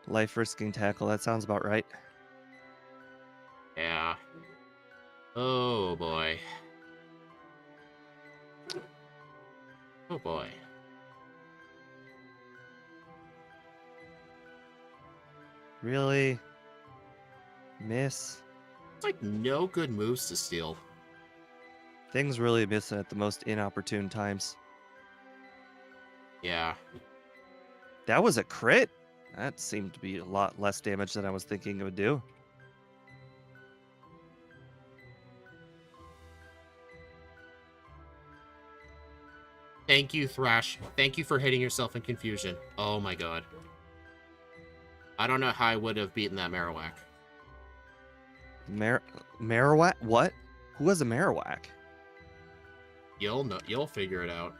Life risking tackle. That sounds about right. Yeah. Oh boy. Oh boy. Really? Miss? It's like no good moves to steal. Things really missing at the most inopportune times. Yeah. That was a crit. That seemed to be a lot less damage than I was thinking it would do. Thank you, Thrash. Thank you for hitting yourself in confusion. Oh my god. I don't know how I would have beaten that Marowak. Marowak? What? Who was a Marowak? You'll know. You'll figure it out.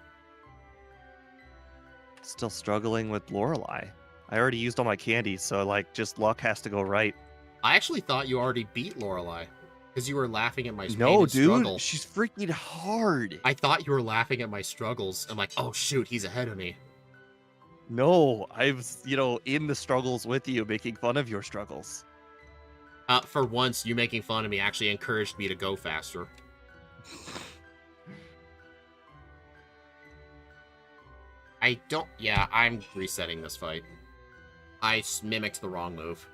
Still struggling with Lorelei. I already used all my candies, so like just luck has to go right. I actually thought you already beat Lorelei because you were laughing at my pain No, and dude, struggle. she's freaking hard. I thought you were laughing at my struggles. I'm like, oh shoot, he's ahead of me. No, I was, in the struggles with you, making fun of your struggles. For once, you making fun of me actually encouraged me to go faster. Yeah, I'm resetting this fight. I mimicked the wrong move.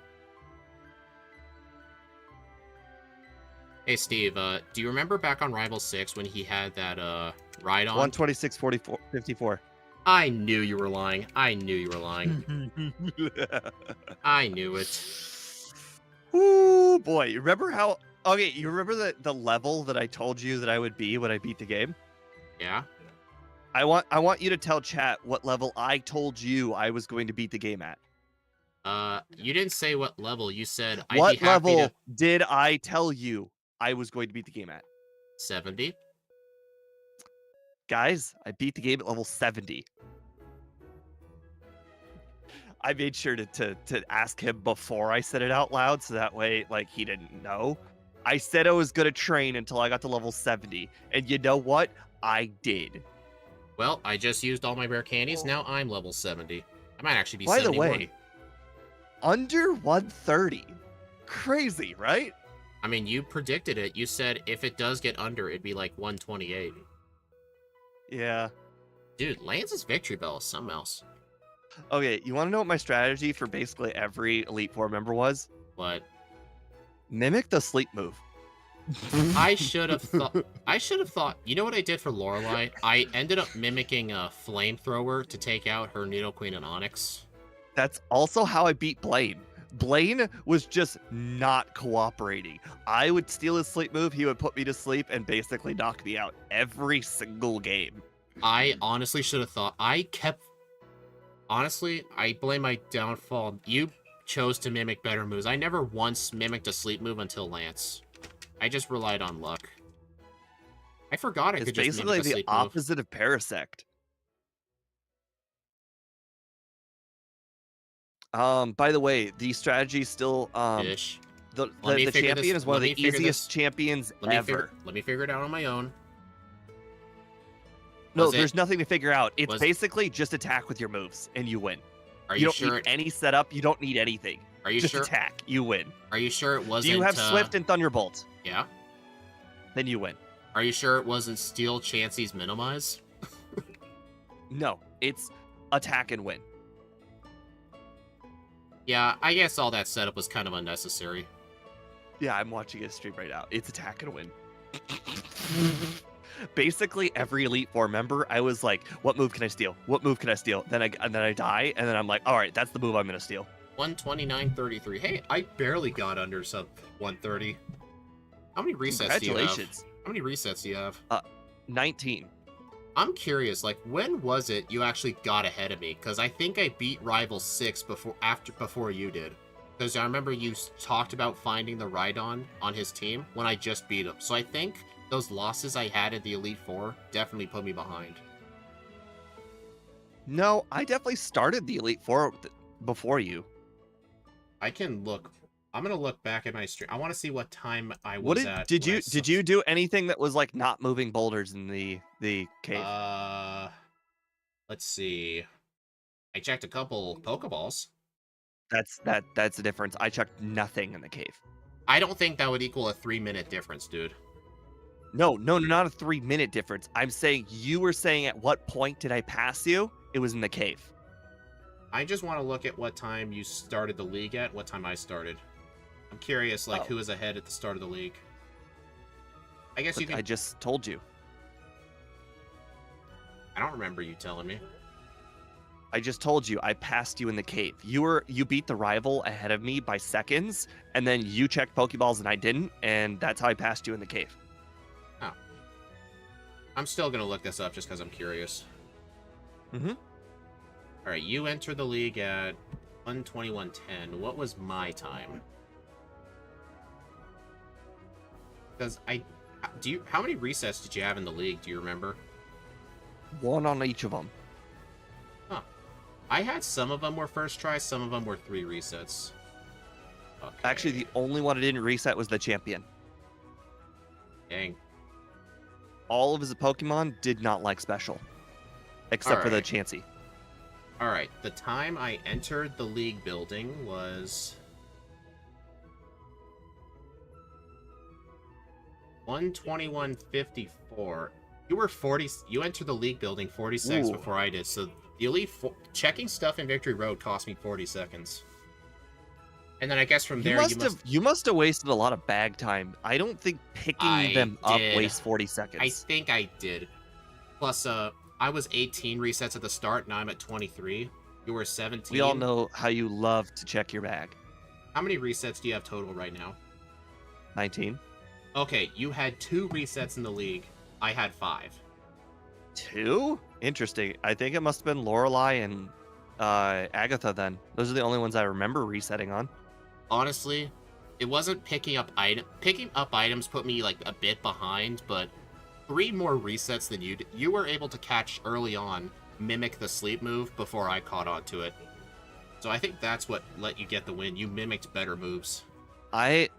Hey, Steve, do you remember back on Rival 6 when he had that, ride-on? 126.54. I knew you were lying. I knew you were lying. I knew it. Ooh, boy. You remember how... Okay, you remember the level that I told you that I would be when I beat the game? Yeah? I want you to tell chat what level I told you I was going to beat the game at. You didn't say what level. You said I'd What be happy level to... did I tell you I was going to beat the game at? 70? Guys, I beat the game at level 70. I made sure to ask him before I said it out loud, so that way, like, he didn't know. I said I was going to train until I got to level 70, and you know what? I did. Well, I just used all my rare candies. Now I'm level 70. I might actually be By the 71. way, under 130. Crazy, right? I mean, you predicted it. You said if it does get under, it'd be like 128. Yeah. Dude, Lance's victory bell is something else. Okay, you want to know what my strategy for basically every Elite Four member was? What? Mimic the sleep move. I should have thought. You know what I did for Lorelei? I ended up mimicking a flamethrower to take out her Nidoqueen and Onyx. That's also how I beat Blaine. Blaine was just not cooperating. I would steal his sleep move, he would put me to sleep and basically knock me out every single game. I honestly should have thought. Honestly, I blame my downfall. You chose to mimic better moves. I never once mimicked a sleep move until Lance. I just relied on luck. I forgot I could just basically mimic a the sleep move. opposite of Parasect. By the way, the strategy still Ish. the figure champion this- is one of let the me figure easiest this- champions ever. Let me figure it out on my own. No, Was it- there's nothing to figure out. It's was- basically just attack with your moves and you win. Are You you don't sure? need any setup. You don't need anything. Are you Just sure? attack. You win. Are you sure it Do wasn't? you have Swift and Thunderbolt? Yeah. Then you win. Are you sure it wasn't Steel Chansey's Minimize? No, it's attack and win. Yeah, I guess all that setup was kind of unnecessary. Yeah, I'm watching a stream right now. It's attack and win. Basically, every Elite Four member, I was like, "What move can I steal? What move can I steal?" Then I die, and then I'm like, "All right, that's the move I'm gonna steal." 129.33. Hey, I barely got under sub 130. How many resets do you have? Congratulations. How many resets do you have? 19. I'm curious, like, when was it you actually got ahead of me? Because I think I beat Rival 6 before you did. Because I remember you talked about finding the Rhydon on his team when I just beat him. So I think those losses I had at the Elite Four definitely put me behind. No, I definitely started the Elite Four before you. I can look. I'm gonna look back at my stream. I want to see what time I was at. Did you do anything that was like not moving boulders in the cave? Let's see. I checked a couple pokeballs. That's the difference. I checked nothing in the cave. I don't think that would equal a 3-minute difference, dude. No, not a 3-minute difference. I'm saying you were saying at what point did I pass you? It was in the cave. I just want to look at what time you started the league at, what time I started. I'm curious, like, who was ahead at the start of the league. I guess you can... I just told you. I don't remember you telling me. I just told you I passed you in the cave. You beat the rival ahead of me by seconds, and then you checked Pokeballs and I didn't, and that's how I passed you in the cave. Oh. I'm still gonna look this up just because I'm curious. Mm-hmm. Alright, you entered the league at 1:21:10. What was my time? Because how many resets did you have in the league? Do you remember? One on each of them. Huh. I had some of them were first try, some of them were 3 resets. Okay. Actually, the only one I didn't reset was the champion. Dang. All of his Pokemon did not like special. Except for the Chansey. Alright, the time I entered the league building was 1:21:54. You entered the league building 40 seconds before I did, so the elite checking stuff in Victory Road cost me 40 seconds. And then I guess from there you must have wasted a lot of bag time. I don't think picking them up wastes 40 seconds. I think I did. Plus, I was 18 resets at the start, now I'm at 23. You were 17. We all know how you love to check your bag. How many resets do you have total right now? 19. Okay, you had 2 resets in the league. I had 5. 2? Interesting. I think it must have been Lorelei and Agatha then. Those are the only ones I remember resetting on. Honestly, it wasn't picking up items. Picking up items put me like a bit behind, but 3 more resets than you did. You were able to catch early on, mimic the sleep move before I caught on to it. So I think that's what let you get the win. You mimicked better moves. I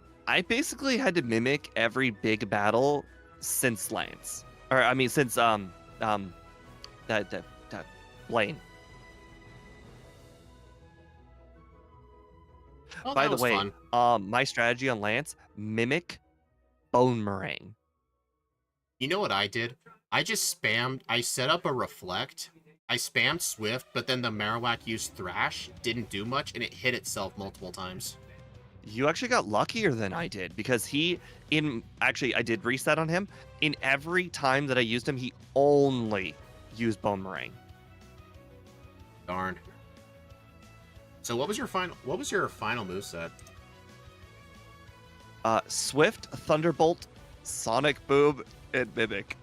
basically had to mimic every big battle since Lance. Or I mean since that Blaine. Oh, By the way, fun. My strategy on Lance, mimic Bone Meringue. You know what I did? I just spammed, I set up a reflect, I spammed Swift, but then the Marowak used Thrash, didn't do much, and it hit itself multiple times. You actually got luckier than I did, because actually I did reset on him. In every time that I used him, he only used Bone Meringue. Darn. So what was your final moveset? Swift, Thunderbolt, Sonic Boom, and Mimic.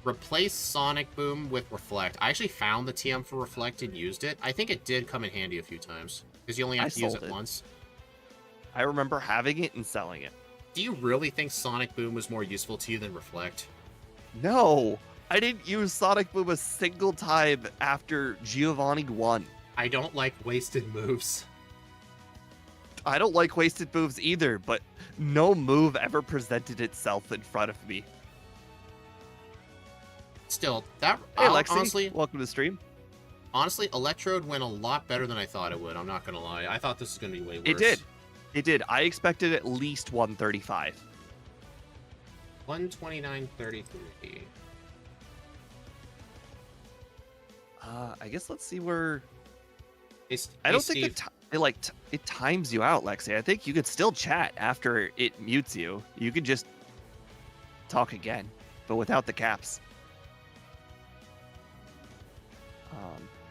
Replace Sonic Boom with Reflect. I actually found the TM for Reflect and used it. I think it did come in handy a few times, because you only have to use it once. I remember having it and selling it. Do you really think Sonic Boom was more useful to you than Reflect? No! I didn't use Sonic Boom a single time after Giovanni won. I don't like wasted moves. I don't like wasted moves either, but no move ever presented itself in front of me. Still, that... Hey, Lexi, honestly, welcome to the stream. Honestly, Electrode went a lot better than I thought it would. I'm not going to lie. I thought this was going to be way worse. It did. It did. I expected at least 135. 129.33. I guess let's see where... I don't think it times you out, Lexi. I think you could still chat after it mutes you. You could just talk again, but without the caps.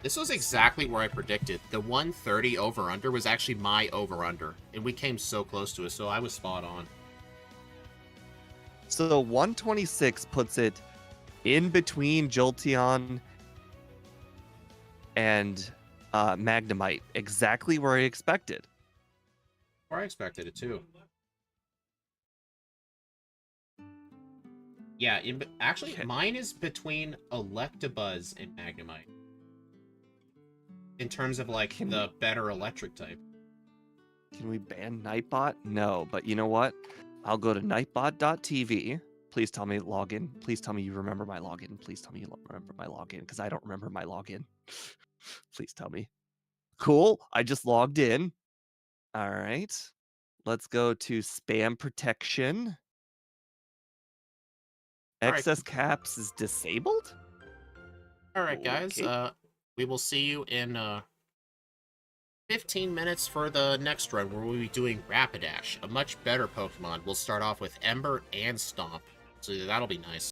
This was exactly where I predicted. The 130 over-under was actually my over-under, and we came so close to it, so I was spot on. So the 126 puts it in between Jolteon and Magnemite, exactly where I expected. Or I expected it too. Yeah, actually, mine is between Electabuzz and Magnemite. In terms of, like, the better electric type. Can we ban Nightbot? No, but you know what? I'll go to nightbot.tv. Please tell me login. Please tell me you remember my login. Please tell me you remember my login, because I don't remember my login. Please tell me. Cool. I just logged in. All right. Let's go to spam protection. All right, Excess caps is disabled? guys. Okay. We will see you in 15 minutes for the next run, where we'll be doing Rapidash, a much better Pokemon. We'll start off with Ember and Stomp, so that'll be nice.